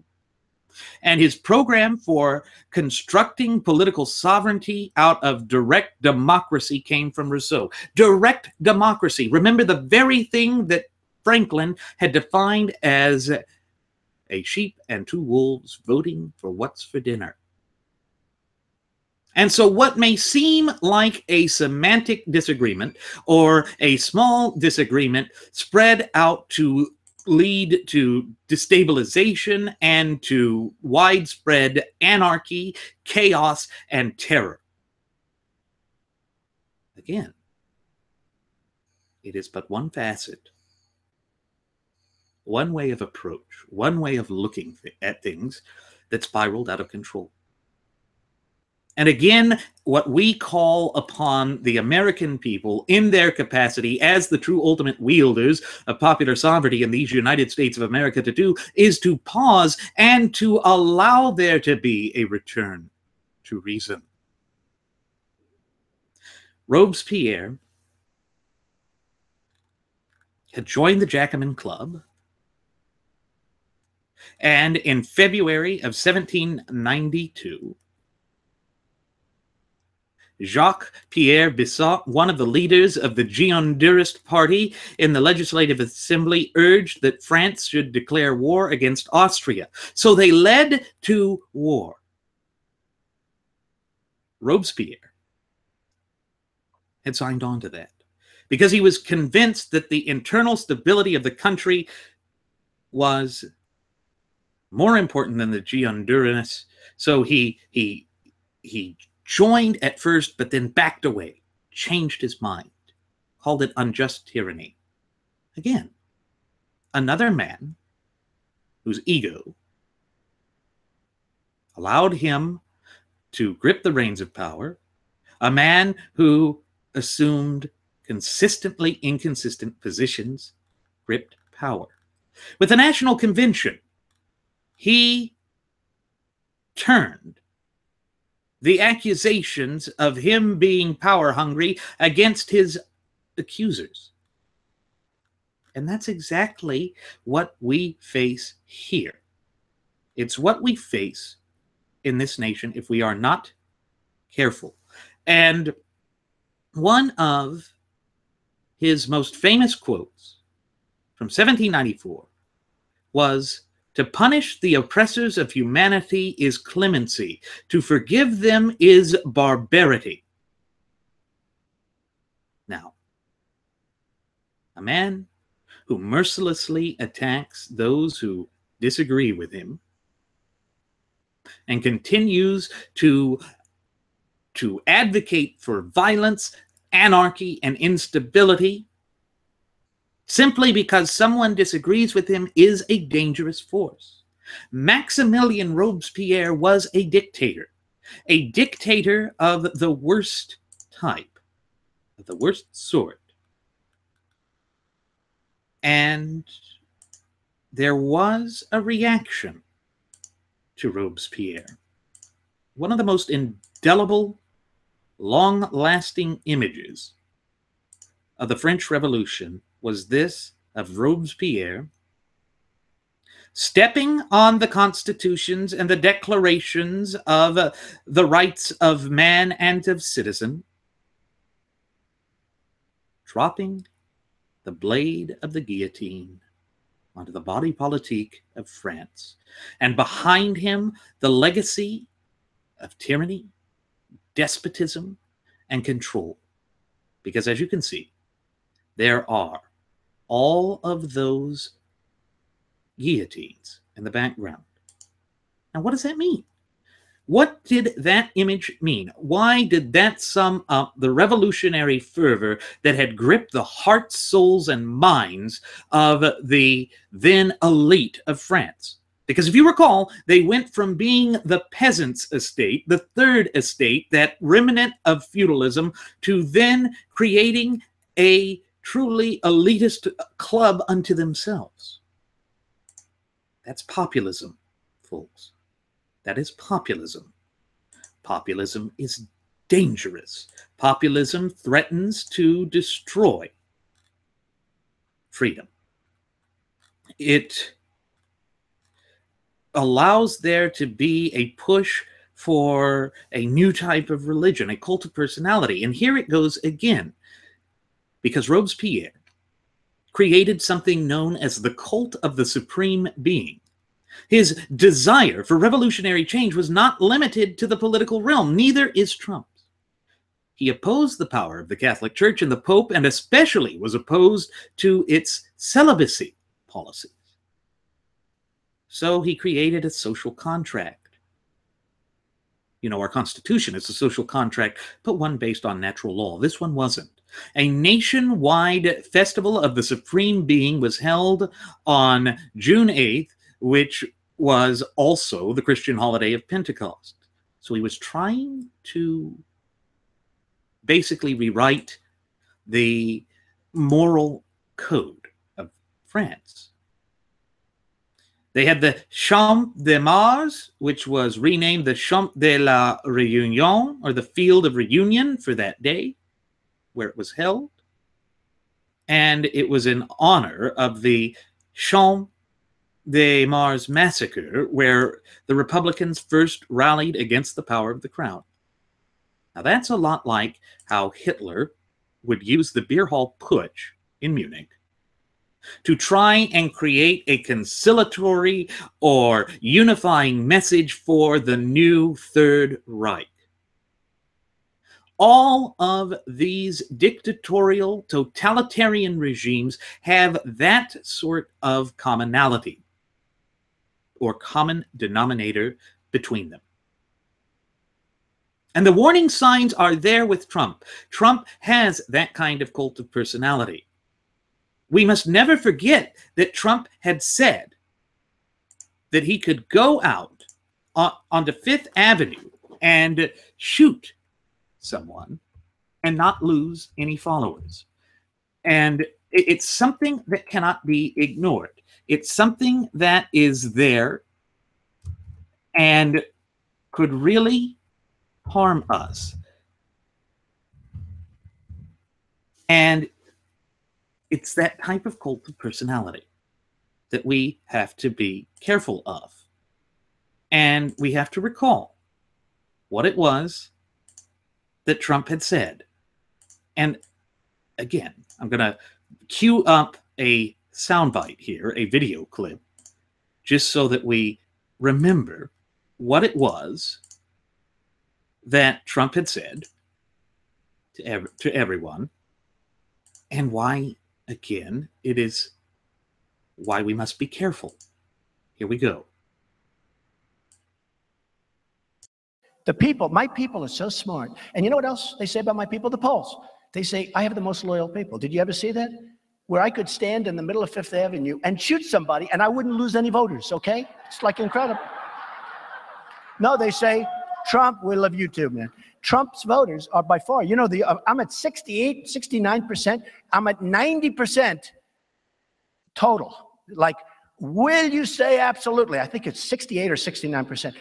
And his program for constructing political sovereignty out of direct democracy came from Rousseau. Direct democracy. Remember, the very thing that Franklin had defined as a sheep and two wolves voting for what's for dinner. And so what may seem like a semantic disagreement or a small disagreement spread out to lead to destabilization and to widespread anarchy, chaos, and terror. Again, it is but one facet, one way of approach, one way of looking at things that spiraled out of control. And again, what we call upon the American people in their capacity as the true ultimate wielders of popular sovereignty in these United States of America to do is to pause and to allow there to be a return to reason. Robespierre had joined the Jacobin Club, and in February of 1792, Jacques-Pierre Bissot, one of the leaders of the Girondeurist party in the Legislative Assembly, urged that France should declare war against Austria. So they led to war. Robespierre had signed on to that because he was convinced that the internal stability of the country was more important than the Girondeurists. So he joined at first, but then backed away, changed his mind, called it unjust tyranny. Again, another man whose ego allowed him to grip the reins of power, a man who assumed consistently inconsistent positions, gripped power. With the National Convention, he turned the accusations of him being power hungry against his accusers. And that's exactly what we face here. It's what we face in this nation if we are not careful. And one of his most famous quotes from 1794 was, "To punish the oppressors of humanity is clemency. To forgive them is barbarity." Now, a man who mercilessly attacks those who disagree with him and continues to advocate for violence, anarchy, and instability simply because someone disagrees with him is a dangerous force. Maximilien Robespierre was a dictator of the worst type, of the worst sort. And there was a reaction to Robespierre. One of the most indelible, long-lasting images of the French Revolution was this of Robespierre stepping on the constitutions and the declarations of the rights of man and of citizen, dropping the blade of the guillotine onto the body politique of France, and behind him the legacy of tyranny, despotism, and control. Because as you can see, there are all of those guillotines in the background. Now, what does that mean? What did that image mean? Why did that sum up the revolutionary fervor that had gripped the hearts, souls, and minds of the then elite of France? Because if you recall, they went from being the peasants' estate, the third estate, that remnant of feudalism, to then creating a truly elitist club unto themselves. That's populism, folks. That is populism. Populism is dangerous. Populism threatens to destroy freedom. It allows there to be a push for a new type of religion, a cult of personality. And here it goes again, because Robespierre created something known as the cult of the supreme being. His desire for revolutionary change was not limited to the political realm. Neither is Trump's. He opposed the power of the Catholic Church and the Pope, and especially was opposed to its celibacy policies. So he created a social contract. You know, our Constitution is a social contract, but one based on natural law. This one wasn't. A nationwide festival of the Supreme Being was held on June 8th, which was also the Christian holiday of Pentecost. So he was trying to basically rewrite the moral code of France. They had the Champ de Mars, which was renamed the Champ de la Réunion, or the Field of Reunion, for that day where it was held. And it was in honor of the Champ de Mars massacre, where the Republicans first rallied against the power of the crown. Now that's a lot like how Hitler would use the beer hall putsch in Munich to try and create a conciliatory or unifying message for the new Third Reich. All of these dictatorial, totalitarian regimes have that sort of commonality or common denominator between them. And the warning signs are there with Trump. Trump has that kind of cult of personality. We must never forget that Trump had said that he could go out onto Fifth Avenue and shoot someone and not lose any followers. And it's something that cannot be ignored. It's something that is there and could really harm us. And it's that type of cult of personality that we have to be careful of. And we have to recall what it was that Trump had said. And again, I'm going to cue up a soundbite here, a video clip, just so that we remember what it was that Trump had said to everyone, and why, again, it is why we must be careful Here we go. The people, my people are so smart. And you know what else they say about my people? The polls. They say, I have the most loyal people. Did you ever see that? Where I could stand in the middle of Fifth Avenue and shoot somebody and I wouldn't lose any voters, okay? It's like incredible. No, they say, Trump, we love you too, man. Trump's voters are by far, you know, I'm at 68, 69%. I'm at 90% total. Like, will you say absolutely? I think it's 68 or 69%.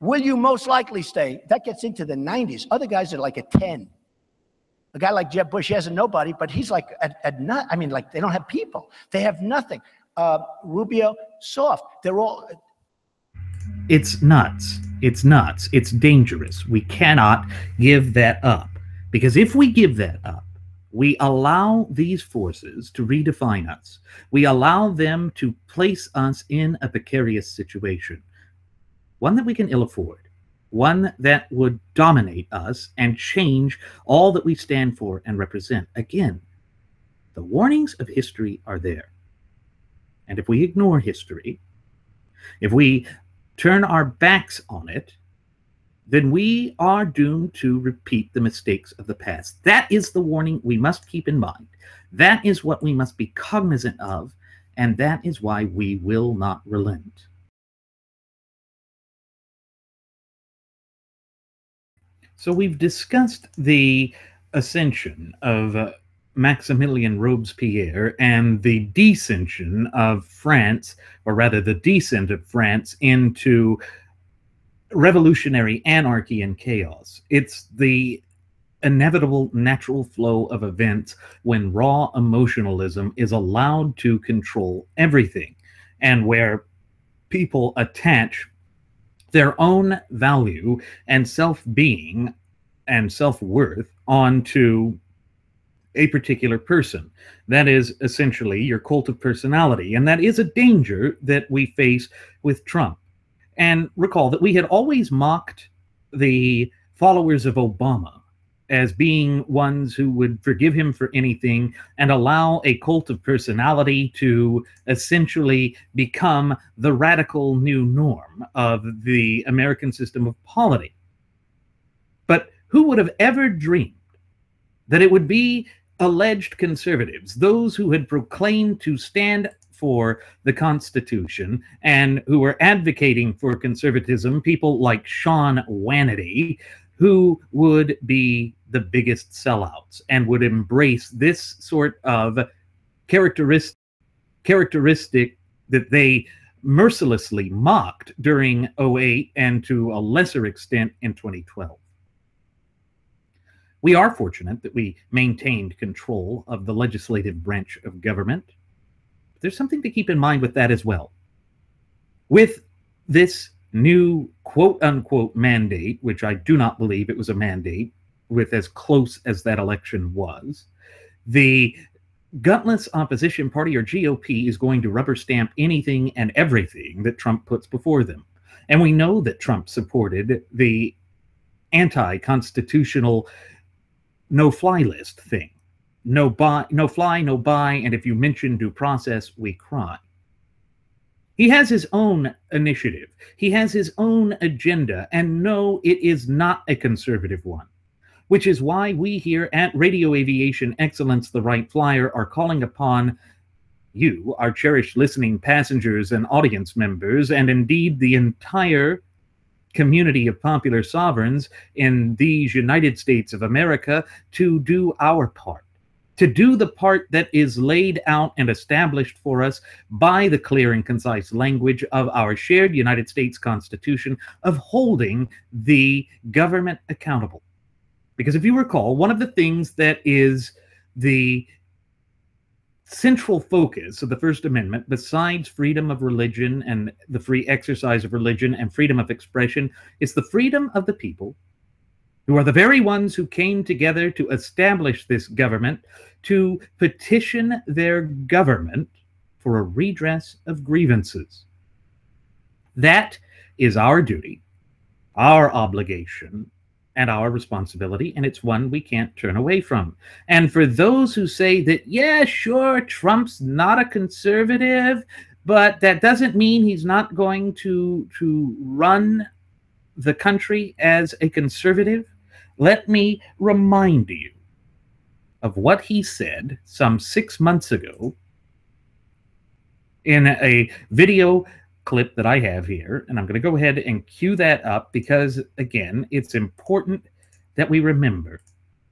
Will you most likely stay? That gets into the 90s. Other guys are like at 10. A guy like Jeb Bush, he has a nobody, but he's like at not. I mean, like they don't have people. They have nothing. Rubio, soft. They're all. It's nuts. It's nuts. It's dangerous. We cannot give that up. Because if we give that up, we allow these forces to redefine us. We allow them to place us in a precarious situation. One that we can ill afford, one that would dominate us and change all that we stand for and represent. Again, the warnings of history are there. And if we ignore history, if we turn our backs on it, then we are doomed to repeat the mistakes of the past. That is the warning we must keep in mind. That is what we must be cognizant of, and that is why we will not relent. So we've discussed the ascension of Maximilien Robespierre and the descension of France, or rather the descent of France into revolutionary anarchy and chaos. It's the inevitable natural flow of events when raw emotionalism is allowed to control everything, and where people attach their own value and self-being and self-worth onto a particular person. That is essentially your cult of personality, and that is a danger that we face with Trump. And recall that we had always mocked the followers of Obama as being ones who would forgive him for anything and allow a cult of personality to essentially become the radical new norm of the American system of polity. But who would have ever dreamed that it would be alleged conservatives, those who had proclaimed to stand for the Constitution and who were advocating for conservatism, people like Sean Hannity, who would be the biggest sellouts and would embrace this sort of characteristic that they mercilessly mocked during 2008 and to a lesser extent in 2012. We are fortunate that we maintained control of the legislative branch of government. There's something to keep in mind with that as well. With this new quote-unquote mandate, which I do not believe it was a mandate, with as close as that election was, the gutless opposition party, or GOP, is going to rubber stamp anything and everything that Trump puts before them. And we know that Trump supported the anti-constitutional no-fly list thing. No fly, no buy, and if you mention due process, we cry. He has his own initiative. He has his own agenda, and no, it is not a conservative one, which is why we here at Radio Aviation Excellence, the Wright Flyer, are calling upon you, our cherished listening passengers and audience members, and indeed the entire community of popular sovereigns in these United States of America, to do our part. To do the part that is laid out and established for us by the clear and concise language of our shared United States Constitution of holding the government accountable. Because if you recall, one of the things that is the central focus of the First Amendment, besides freedom of religion and the free exercise of religion and freedom of expression, is the freedom of the people, who are the very ones who came together to establish this government, to petition their government for a redress of grievances. That is our duty, our obligation, and our responsibility, and it's one we can't turn away from. And for those who say that, yeah, sure, Trump's not a conservative, But that doesn't mean he's not going to run the country as a conservative. Let me remind you of what he said some 6 months ago in a video clip that I have here. And I'm going to go ahead and cue that up because, again, it's important that we remember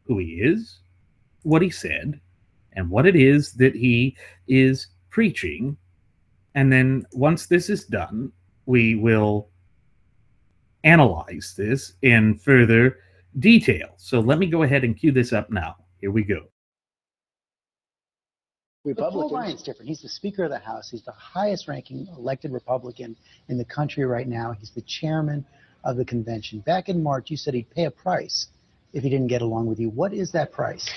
who he is, what he said, and what it is that he is preaching. And then once this is done, we will analyze this in further detail. So let me go ahead and cue this up now. Here we go. Paul Ryan's different. He's the Speaker of the House. He's the highest ranking elected Republican in the country right now. He's the chairman of the convention. Back in March, you said he'd pay a price if he didn't get along with you. What is that price?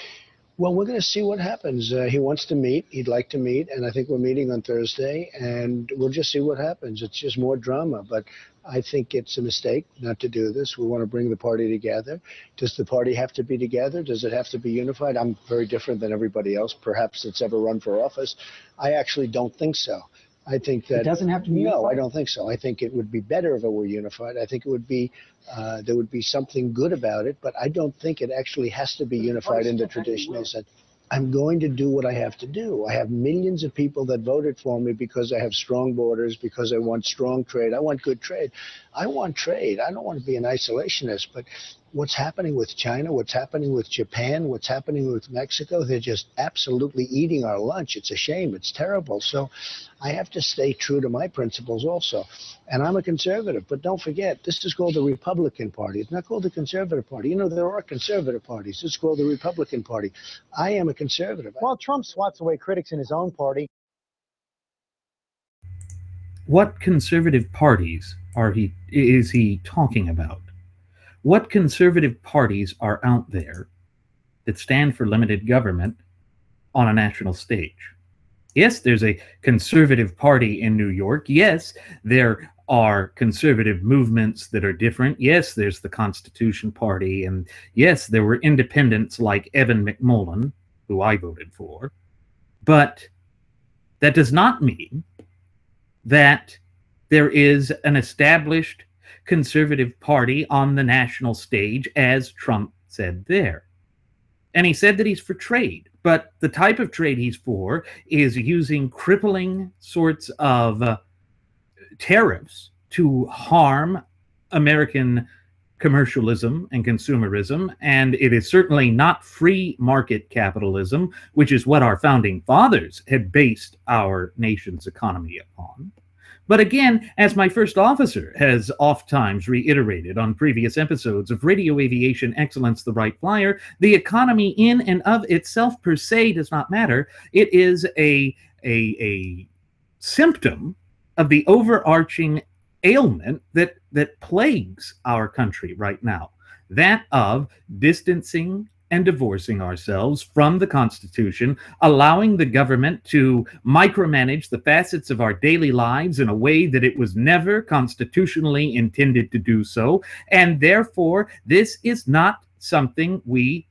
Well, we're going to see what happens. He wants to meet. He'd like to meet. And I think we're meeting on Thursday. And we'll just see what happens. It's just more drama. But I think it's a mistake not to do this. We want to bring the party together. Does the party have to be together? Does it have to be unified? I'm very different than everybody else, perhaps, that's ever run for office. I actually don't think so. I think that it doesn't have to be unified? No, I don't think so. I think it would be better if it were unified. I think it would be there would be something good about it, but I don't think it actually has to be unified in the traditional sense. I'm going to do what I have to do. I have millions of people that voted for me because I have strong borders, because I want strong trade. I want good trade. I want trade. I don't want to be an isolationist, but what's happening with China, what's happening with Japan, what's happening with Mexico, they're just absolutely eating our lunch. It's a shame. It's terrible. So I have to stay true to my principles also. And I'm a conservative, but don't forget, this is called the Republican Party. It's not called the Conservative Party. You know, there are conservative parties. It's called the Republican Party. I am a conservative. While Trump swats away critics in his own party. What conservative parties is he talking about? What conservative parties are out there that stand for limited government on a national stage? Yes, there's a conservative party in New York. Yes, there are conservative movements that are different. Yes, there's the Constitution Party. And yes, there were independents like Evan McMullen, who I voted for. But that does not mean that there is an established conservative party on the national stage, as Trump said there. And he said that he's for trade, but the type of trade he's for is using crippling sorts of tariffs to harm American commercialism and consumerism, and it is certainly not free market capitalism, which is what our founding fathers had based our nation's economy upon. But again, as my first officer has oft-times reiterated on previous episodes of Radio Aviation Excellence, the Wright Flyer, the economy in and of itself per se does not matter. It is a symptom of the overarching ailment that plagues our country right now, that of distancing and divorcing ourselves from the Constitution, allowing the government to micromanage the facets of our daily lives in a way that it was never constitutionally intended to do so. And therefore, this is not something we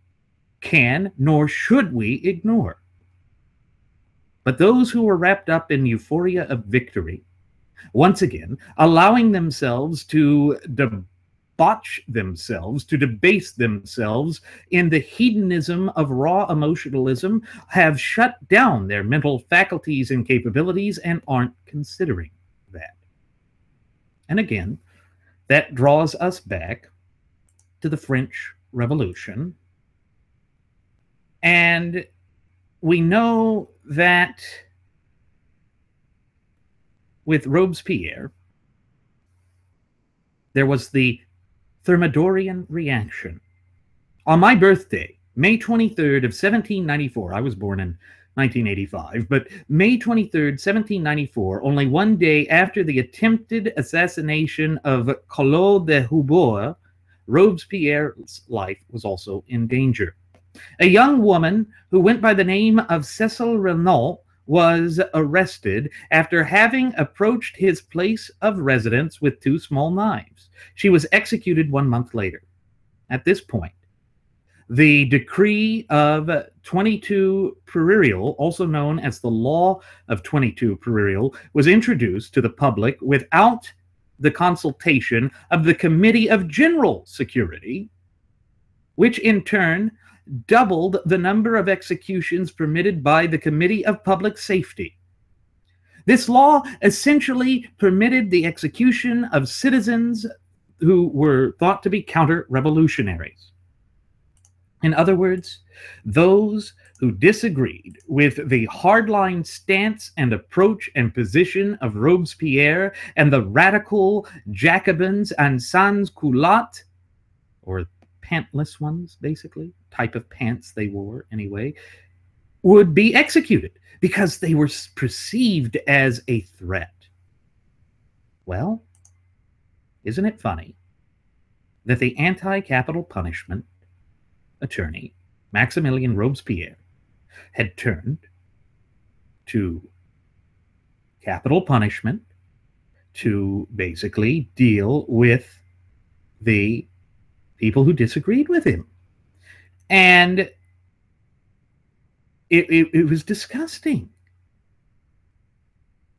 can nor should we ignore. But those who are wrapped up in euphoria of victory, once again, allowing themselves to debauch themselves, to debase themselves in the hedonism of raw emotionalism, have shut down their mental faculties and capabilities and aren't considering that. And again, that draws us back to the French Revolution. And we know that with Robespierre, there was the Thermidorian reaction. On my birthday, May 23rd of 1794, I was born in 1985, but May 23rd, 1794, only one day after the attempted assassination of Collot de Herbois, Robespierre's life was also in danger. A young woman who went by the name of Cecile Renault was arrested after having approached his place of residence with 2 small knives. She was executed 1 month later. At this point, The decree of 22 Prairial, also known as the Law of 22 Prairial, was introduced to the public without the consultation of the Committee of General Security, which in turn doubled the number of executions permitted by the Committee of Public Safety. This law essentially permitted the execution of citizens who were thought to be counter-revolutionaries. In other words, those who disagreed with the hardline stance and approach and position of Robespierre and the radical Jacobins and sans-culottes, or pantless ones, basically, type of pants they wore anyway, would be executed because they were perceived as a threat. Well, isn't it funny that the anti-capital punishment attorney, Maximilien Robespierre, had turned to capital punishment to basically deal with the people who disagreed with him. And it was disgusting.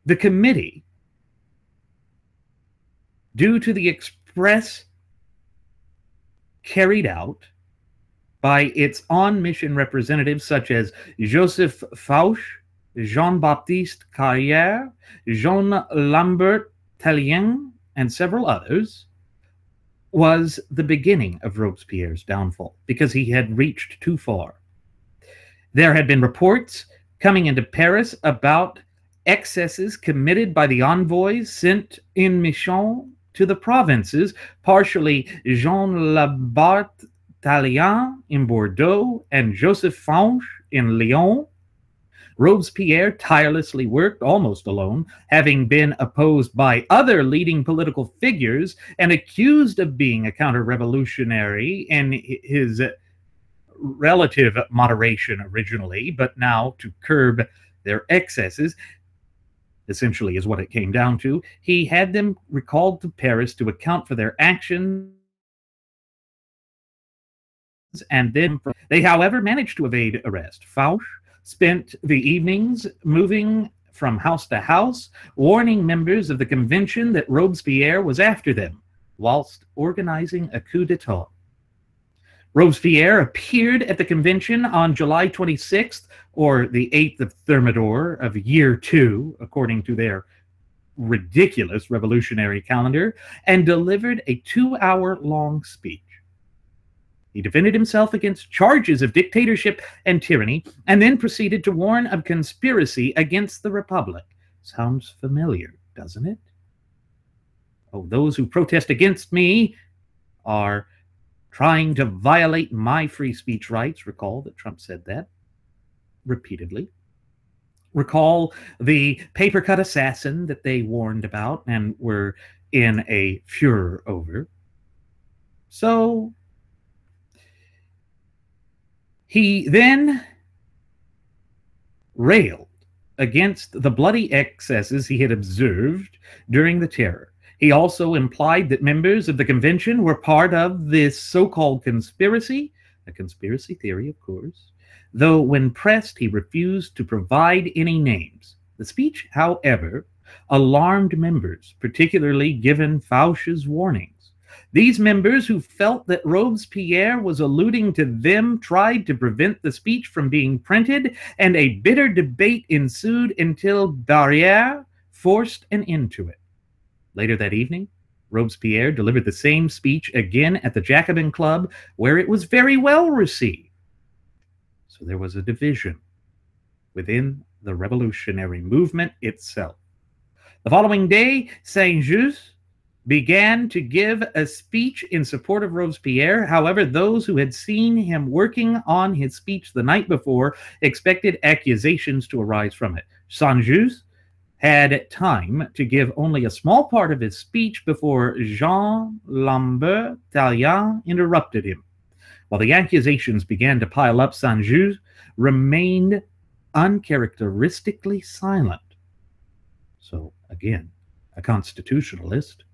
The committee, due to the express carried out by its on-mission representatives such as Joseph Fauch, Jean-Baptiste Carrière, Jean-Lambert Tallien, and several others, was the beginning of Robespierre's downfall because he had reached too far. There had been reports coming into Paris about excesses committed by the envoys sent in mission to the provinces, partially Jean Lambert Tallien in Bordeaux and Joseph Fauch in Lyon. Robespierre tirelessly worked almost alone, having been opposed by other leading political figures and accused of being a counter-revolutionary in his relative moderation originally, but now to curb their excesses, essentially is what it came down to. He had them recalled to Paris to account for their actions, and then they, however, managed to evade arrest. Fauch spent the evenings moving from house to house, warning members of the convention that Robespierre was after them, whilst organizing a coup d'etat. Robespierre appeared at the convention on July 26th, or the 8th of Thermidor of year 2, according to their ridiculous revolutionary calendar, and delivered a 2-hour-long speech. He defended himself against charges of dictatorship and tyranny, and then proceeded to warn of conspiracy against the Republic. Sounds familiar, doesn't it? Oh, those who protest against me are trying to violate my free speech rights. Recall that Trump said that repeatedly. Recall the paper-cut assassin that they warned about and were in a furor over. So he then railed against the bloody excesses he had observed during the terror. He also implied that members of the convention were part of this so-called conspiracy, a conspiracy theory, of course, though when pressed, he refused to provide any names. The speech, however, alarmed members, particularly given Fauch's warnings. These members, who felt that Robespierre was alluding to them, tried to prevent the speech from being printed, and a bitter debate ensued until Barrière forced an end to it. Later that evening, Robespierre delivered the same speech again at the Jacobin Club, where it was very well received. So there was a division within the revolutionary movement itself. The following day, Saint-Just began to give a speech in support of Robespierre. However, those who had seen him working on his speech the night before expected accusations to arise from it. Saint-Just had time to give only a small part of his speech before Jean-Lambert Tallien interrupted him. While the accusations began to pile up, Saint-Just remained uncharacteristically silent. So, again, a constitutionalist,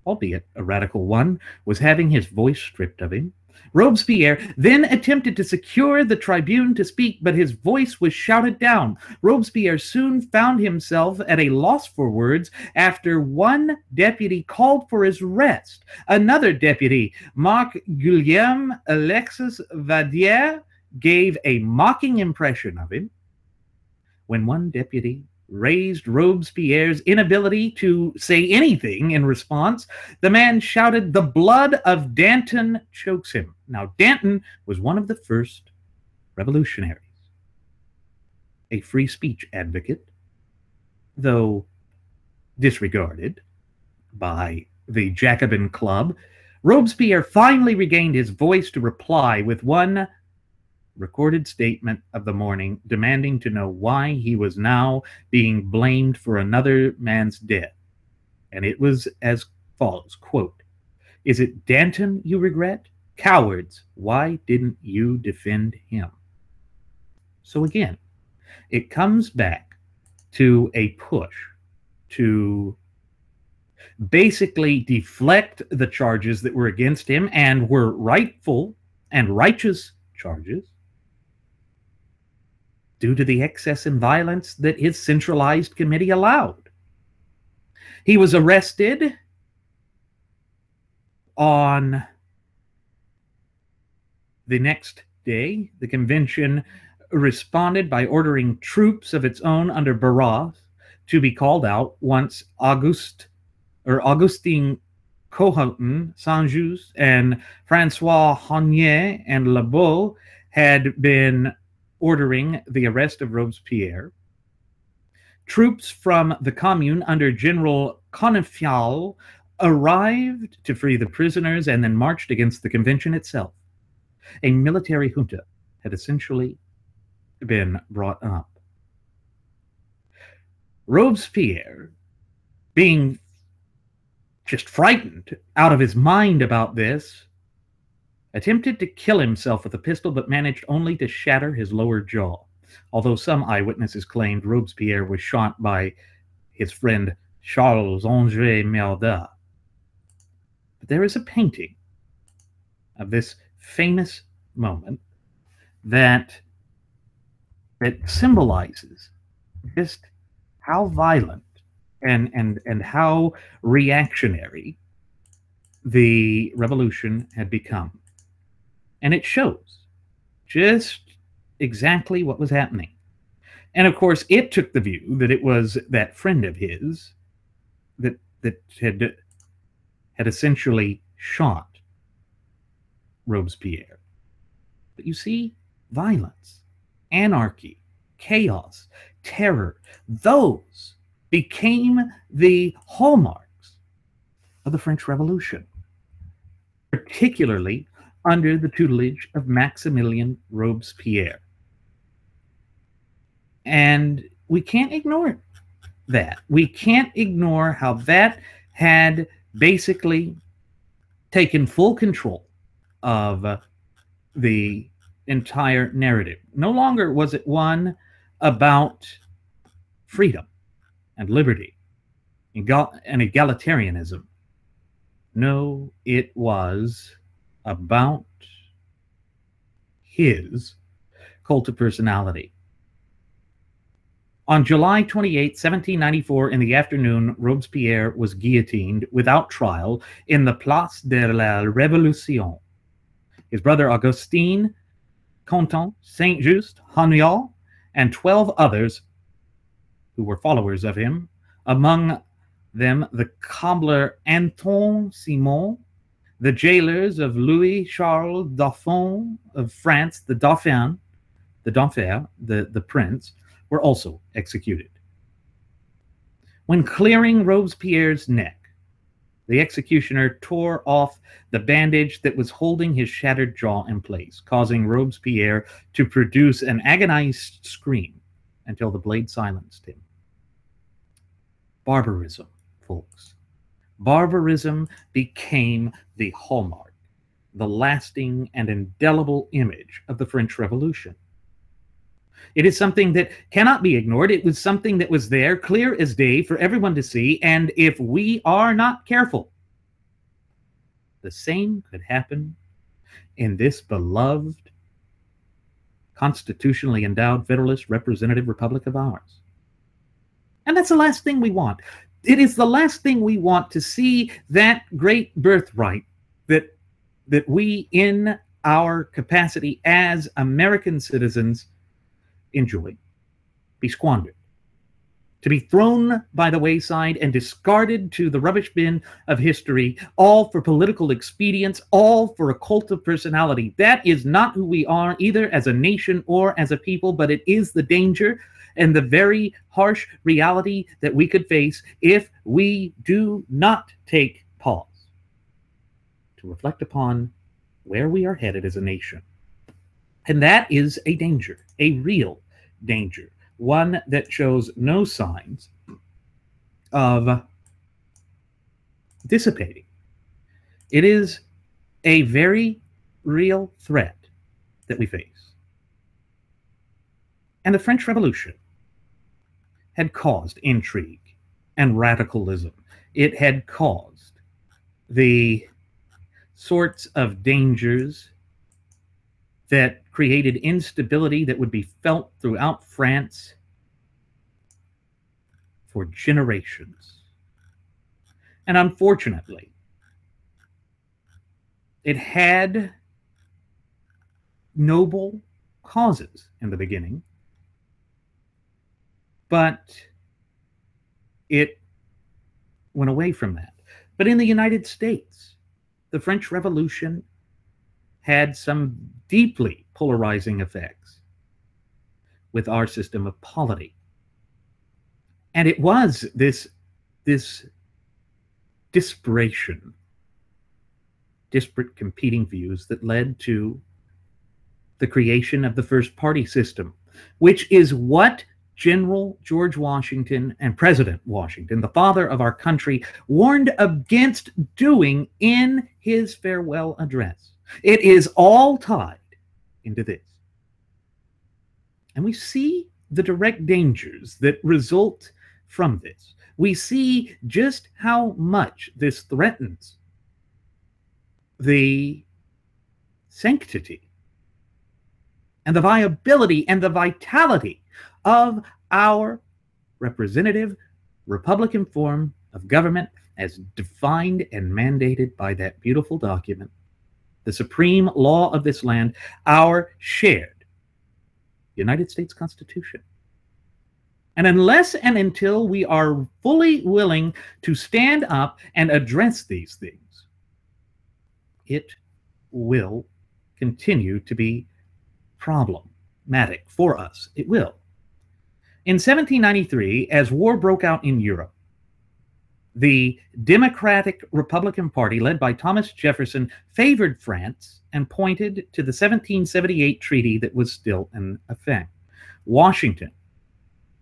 albeit a radical one, was having his voice stripped of him. Robespierre then attempted to secure the tribune to speak, but his voice was shouted down. Robespierre soon found himself at a loss for words after one deputy called for his arrest. Another deputy, Marc Guillaume Alexis Vadier, gave a mocking impression of him. When one deputy raised Robespierre's inability to say anything in response, the man shouted, "The blood of Danton chokes him." Now, Danton was one of the first revolutionaries, a free speech advocate, though disregarded by the Jacobin Club. Robespierre finally regained his voice to reply with one recorded statement of the morning, demanding to know why he was now being blamed for another man's death. And it was as follows, quote, "Is it Danton you regret? Cowards, why didn't you defend him?" So again, it comes back to a push to basically deflect the charges that were against him and were rightful and righteous charges, due to the excess and violence that his centralized committee allowed. He was arrested on the next day. The convention responded by ordering troops of its own under Barras to be called out once Augustin Cohauten, Saint-Just, and Francois Honnier and Lebeau had been ordering the arrest of Robespierre. Troops from the Commune under General Conifial arrived to free the prisoners and then marched against the convention itself. A military junta had essentially been brought up. Robespierre, being just frightened out of his mind about this, attempted to kill himself with a pistol, but managed only to shatter his lower jaw, although some eyewitnesses claimed Robespierre was shot by his friend Charles-André Merda. But there is a painting of this famous moment that symbolizes just how violent and how reactionary the revolution had become. And it shows just exactly what was happening. And of course, it took the view that it was that friend of his that had essentially shot Robespierre. But you see, violence, anarchy, chaos, terror, those became the hallmarks of the French Revolution, particularly under the tutelage of Maximilien Robespierre. And we can't ignore that. We can't ignore how that had basically taken full control of the entire narrative. No longer was it one about freedom and liberty and egalitarianism. No, it was about his cult of personality. On July 28, 1794, in the afternoon, Robespierre was guillotined without trial in the Place de la Révolution. His brother Augustin, Contant, Saint-Just, Honnier, and 12 others who were followers of him, among them the cobbler Anton Simon, the jailers of Louis Charles Dauphin of France, the Dauphin, the prince, were also executed. When clearing Robespierre's neck, the executioner tore off the bandage that was holding his shattered jaw in place, causing Robespierre to produce an agonized scream until the blade silenced him. Barbarism, folks. Barbarism became the hallmark, the lasting and indelible image of the French Revolution. It is something that cannot be ignored. It was something that was there, clear as day, for everyone to see, and if we are not careful, the same could happen in this beloved, constitutionally endowed Federalist Representative Republic of ours. And that's the last thing we want. It is the last thing we want, to see that great birthright that we, in our capacity as American citizens, enjoy, be squandered, to be thrown by the wayside and discarded to the rubbish bin of history, all for political expedience, all for a cult of personality. That is not who we are, either as a nation or as a people, but it is the danger and the very harsh reality that we could face if we do not take pause to reflect upon where we are headed as a nation. And that is a danger, a real danger, one that shows no signs of dissipating. It is a very real threat that we face. And the French Revolution had caused intrigue and radicalism. It had caused the sorts of dangers that created instability that would be felt throughout France for generations. And unfortunately, it had noble causes in the beginning, but it went away from that. But in the United States, the French Revolution had some deeply polarizing effects with our system of polity. And it was this disparation, disparate competing views, that led to the creation of the first party system, which is what General George Washington and President Washington, the father of our country, warned against doing in his farewell address. It is all tied into this. And we see the direct dangers that result from this. We see just how much this threatens the sanctity and the viability and the vitality of our representative Republican form of government as defined and mandated by that beautiful document, the supreme law of this land, our shared United States Constitution. And unless and until we are fully willing to stand up and address these things, it will continue to be problematic for us. It will. In 1793, as war broke out in Europe, the Democratic Republican Party, led by Thomas Jefferson, favored France and pointed to the 1778 treaty that was still in effect. Washington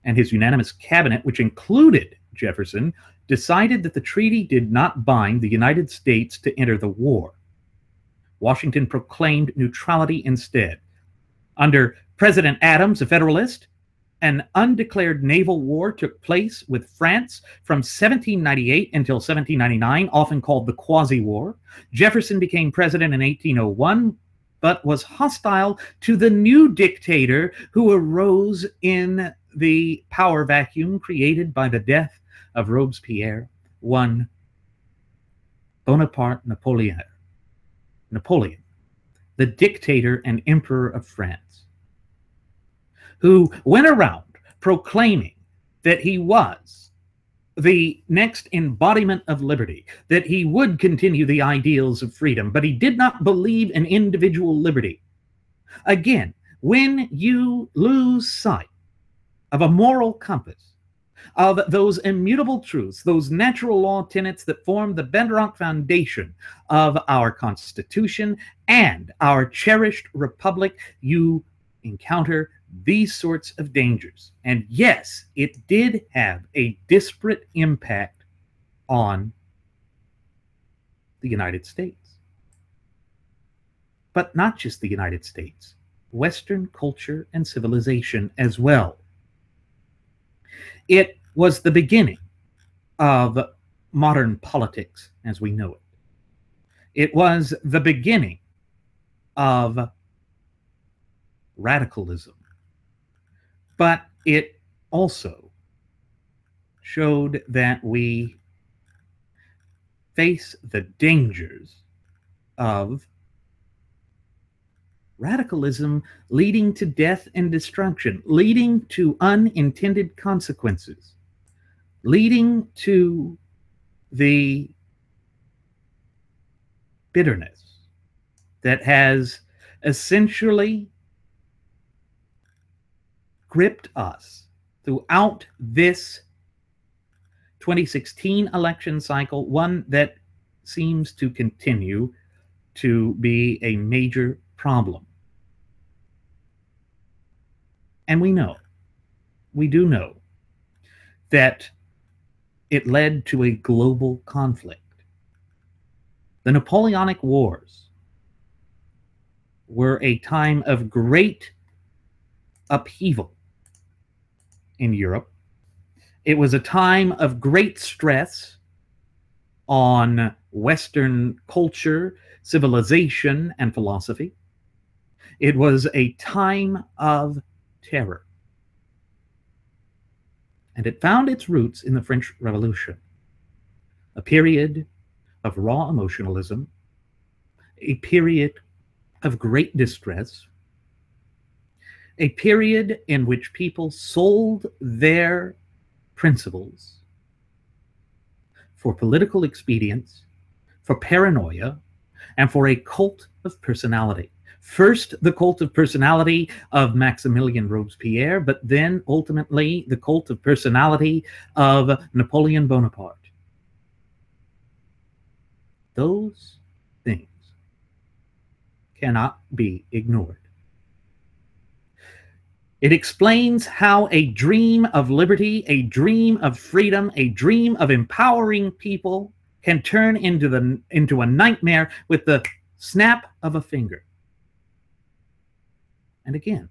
and his unanimous cabinet, which included Jefferson, decided that the treaty did not bind the United States to enter the war. Washington proclaimed neutrality instead. Under President Adams, a Federalist, an undeclared naval war took place with France from 1798 until 1799, often called the Quasi-War. Jefferson became president in 1801, but was hostile to the new dictator who arose in the power vacuum created by the death of Robespierre, one Bonaparte Napoleon, the dictator and emperor of France, who went around proclaiming that he was the next embodiment of liberty, that he would continue the ideals of freedom, but he did not believe in individual liberty. Again, when you lose sight of a moral compass, of those immutable truths, those natural law tenets that form the bedrock foundation of our Constitution and our cherished republic, you encounter these sorts of dangers. And yes, it did have a disparate impact on the United States. But not just the United States, Western culture and civilization as well. It was the beginning of modern politics as we know it. It was the beginning of radicalism, but it also showed that we face the dangers of radicalism leading to death and destruction, leading to unintended consequences, leading to the bitterness that has essentially gripped us throughout this 2016 election cycle, one that seems to continue to be a major problem. And we do know that it led to a global conflict. The Napoleonic Wars were a time of great upheaval in Europe. It was a time of great stress on Western culture, civilization, and philosophy. It was a time of terror. And it found its roots in the French Revolution, a period of raw emotionalism, a period of great distress, a period in which people sold their principles for political expedience, for paranoia, and for a cult of personality. First, the cult of personality of Maximilien Robespierre, but then ultimately the cult of personality of Napoleon Bonaparte. Those things cannot be ignored. It explains how a dream of liberty, a dream of freedom, a dream of empowering people can turn into a nightmare with the snap of a finger. And again,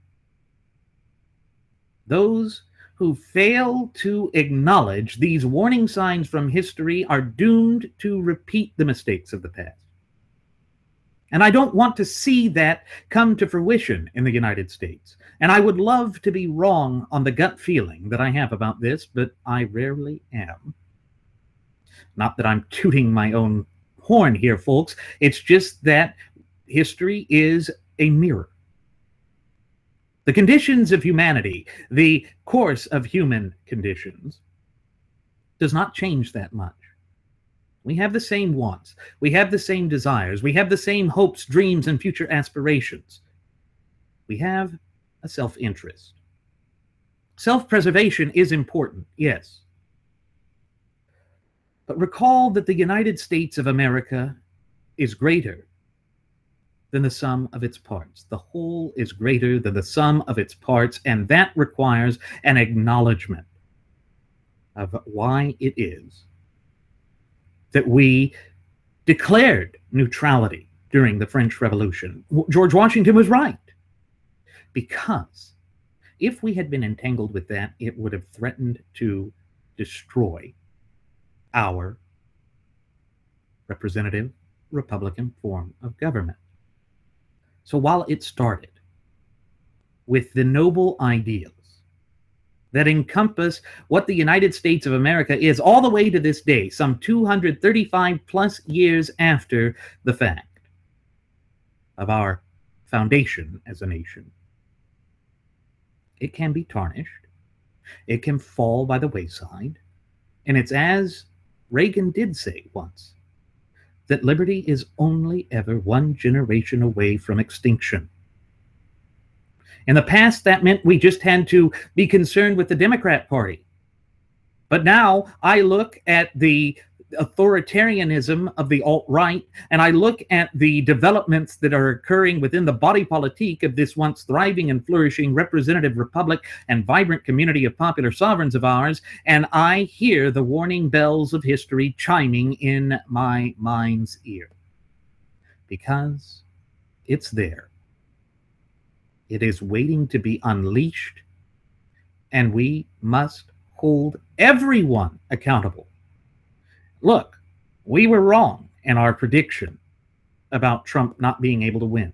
those who fail to acknowledge these warning signs from history are doomed to repeat the mistakes of the past. And I don't want to see that come to fruition in the United States. And I would love to be wrong on the gut feeling that I have about this, but I rarely am. Not that I'm tooting my own horn here, folks. It's just that history is a mirror. The conditions of humanity, the course of human conditions, does not change that much. We have the same wants. We have the same desires. We have the same hopes, dreams, and future aspirations. We have a self-interest. Self-preservation is important, yes. But recall that the United States of America is greater than the sum of its parts. The whole is greater than the sum of its parts, and that requires an acknowledgement of why it is that we declared neutrality during the French Revolution. George Washington was right, because if we had been entangled with that, it would have threatened to destroy our representative Republican form of government. So while it started with the noble ideals that encompass what the United States of America is all the way to this day, some 235 plus years after the fact of our foundation as a nation, it can be tarnished. It can fall by the wayside. And it's as Reagan did say once, that liberty is only ever one generation away from extinction. In the past, that meant we just had to be concerned with the Democrat Party. But now I look at the authoritarianism of the alt-right, and I look at the developments that are occurring within the body politique of this once thriving and flourishing representative republic and vibrant community of popular sovereigns of ours, and I hear the warning bells of history chiming in my mind's ear. Because it's there. It is waiting to be unleashed, and we must hold everyone accountable. Look, we were wrong in our prediction about Trump not being able to win.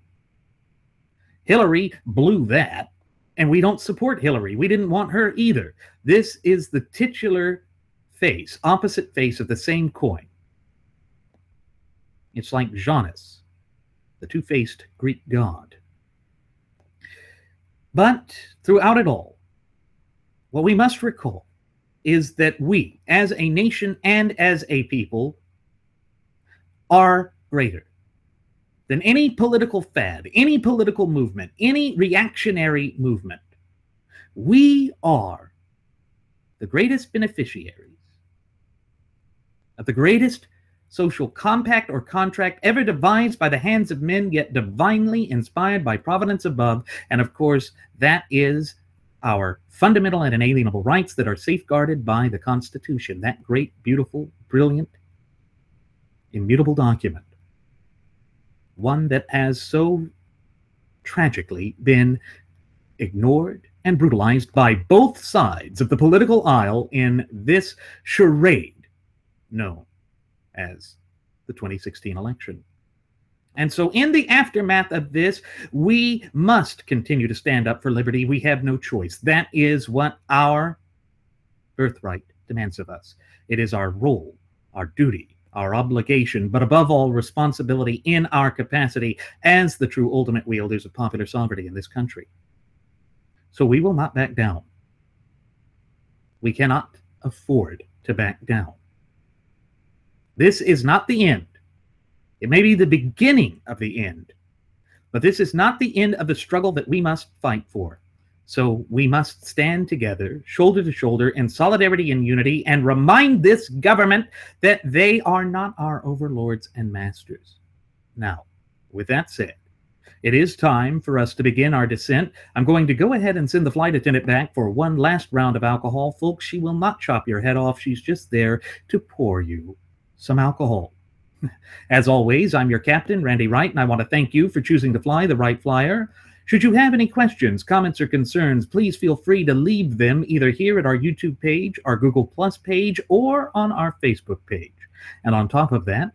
Hillary blew that, and we don't support Hillary. We didn't want her either. This is the titular face, opposite face of the same coin. It's like Janus, the two-faced Greek god. But throughout it all, what we must recall is that we, as a nation and as a people, are greater than any political fad, any political movement, any reactionary movement. We are the greatest beneficiaries of the greatest social compact or contract ever devised by the hands of men, yet divinely inspired by providence above. And of course, that is our fundamental and inalienable rights that are safeguarded by the Constitution, that great, beautiful, brilliant, immutable document. One that has so tragically been ignored and brutalized by both sides of the political aisle in this charade known as the 2016 election. And so in the aftermath of this, we must continue to stand up for liberty. We have no choice. That is what our birthright demands of us. It is our role, our duty, our obligation, but above all, responsibility in our capacity as the true ultimate wielders of popular sovereignty in this country. So we will not back down. We cannot afford to back down. This is not the end. It may be the beginning of the end, but this is not the end of the struggle that we must fight for. So we must stand together, shoulder to shoulder, in solidarity and unity, and remind this government that they are not our overlords and masters. Now, with that said, it is time for us to begin our descent. I'm going to go ahead and send the flight attendant back for one last round of alcohol. Folks, she will not chop your head off. She's just there to pour you some alcohol. As always, I'm your captain, Randy Wright, and I want to thank you for choosing to fly the Wright Flyer. Should you have any questions, comments, or concerns, please feel free to leave them either here at our YouTube page, our Google Plus page, or on our Facebook page. And on top of that,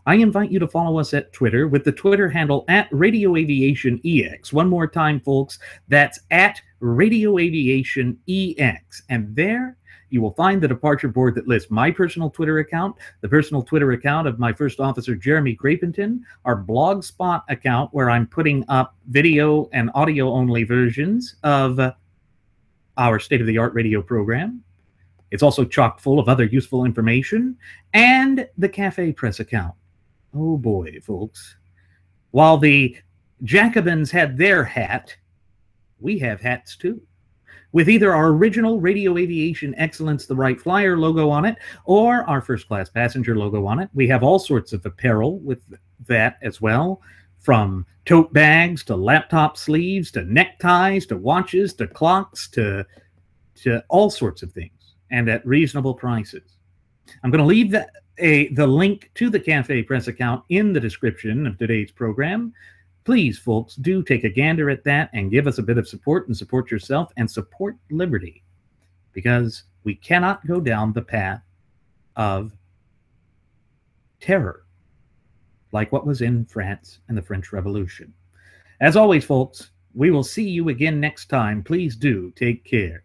I invite you to follow us at Twitter with the Twitter handle at Radio Aviation EX. One more time, folks, that's at Radio Aviation EX. And there you will find the departure board that lists my personal Twitter account, the personal Twitter account of my first officer, Jeremy Grapington, our Blogspot account where I'm putting up video and audio only versions of our state-of-the-art radio program. It's also chock full of other useful information, and the Cafe Press account. Oh boy, folks. While the Jacobins had their hat, we have hats too, with either our original Radio Aviation Excellence the Wright Flyer logo on it or our first class passenger logo on it. We have all sorts of apparel with that as well, from tote bags to laptop sleeves to neckties to watches to clocks to all sorts of things, and at reasonable prices. I'm going to leave the link to the Cafe Press account in the description of today's program. Please, folks, do take a gander at that and give us a bit of support, and support yourself and support liberty, because we cannot go down the path of terror like what was in France and the French Revolution. As always, folks, we will see you again next time. Please do take care.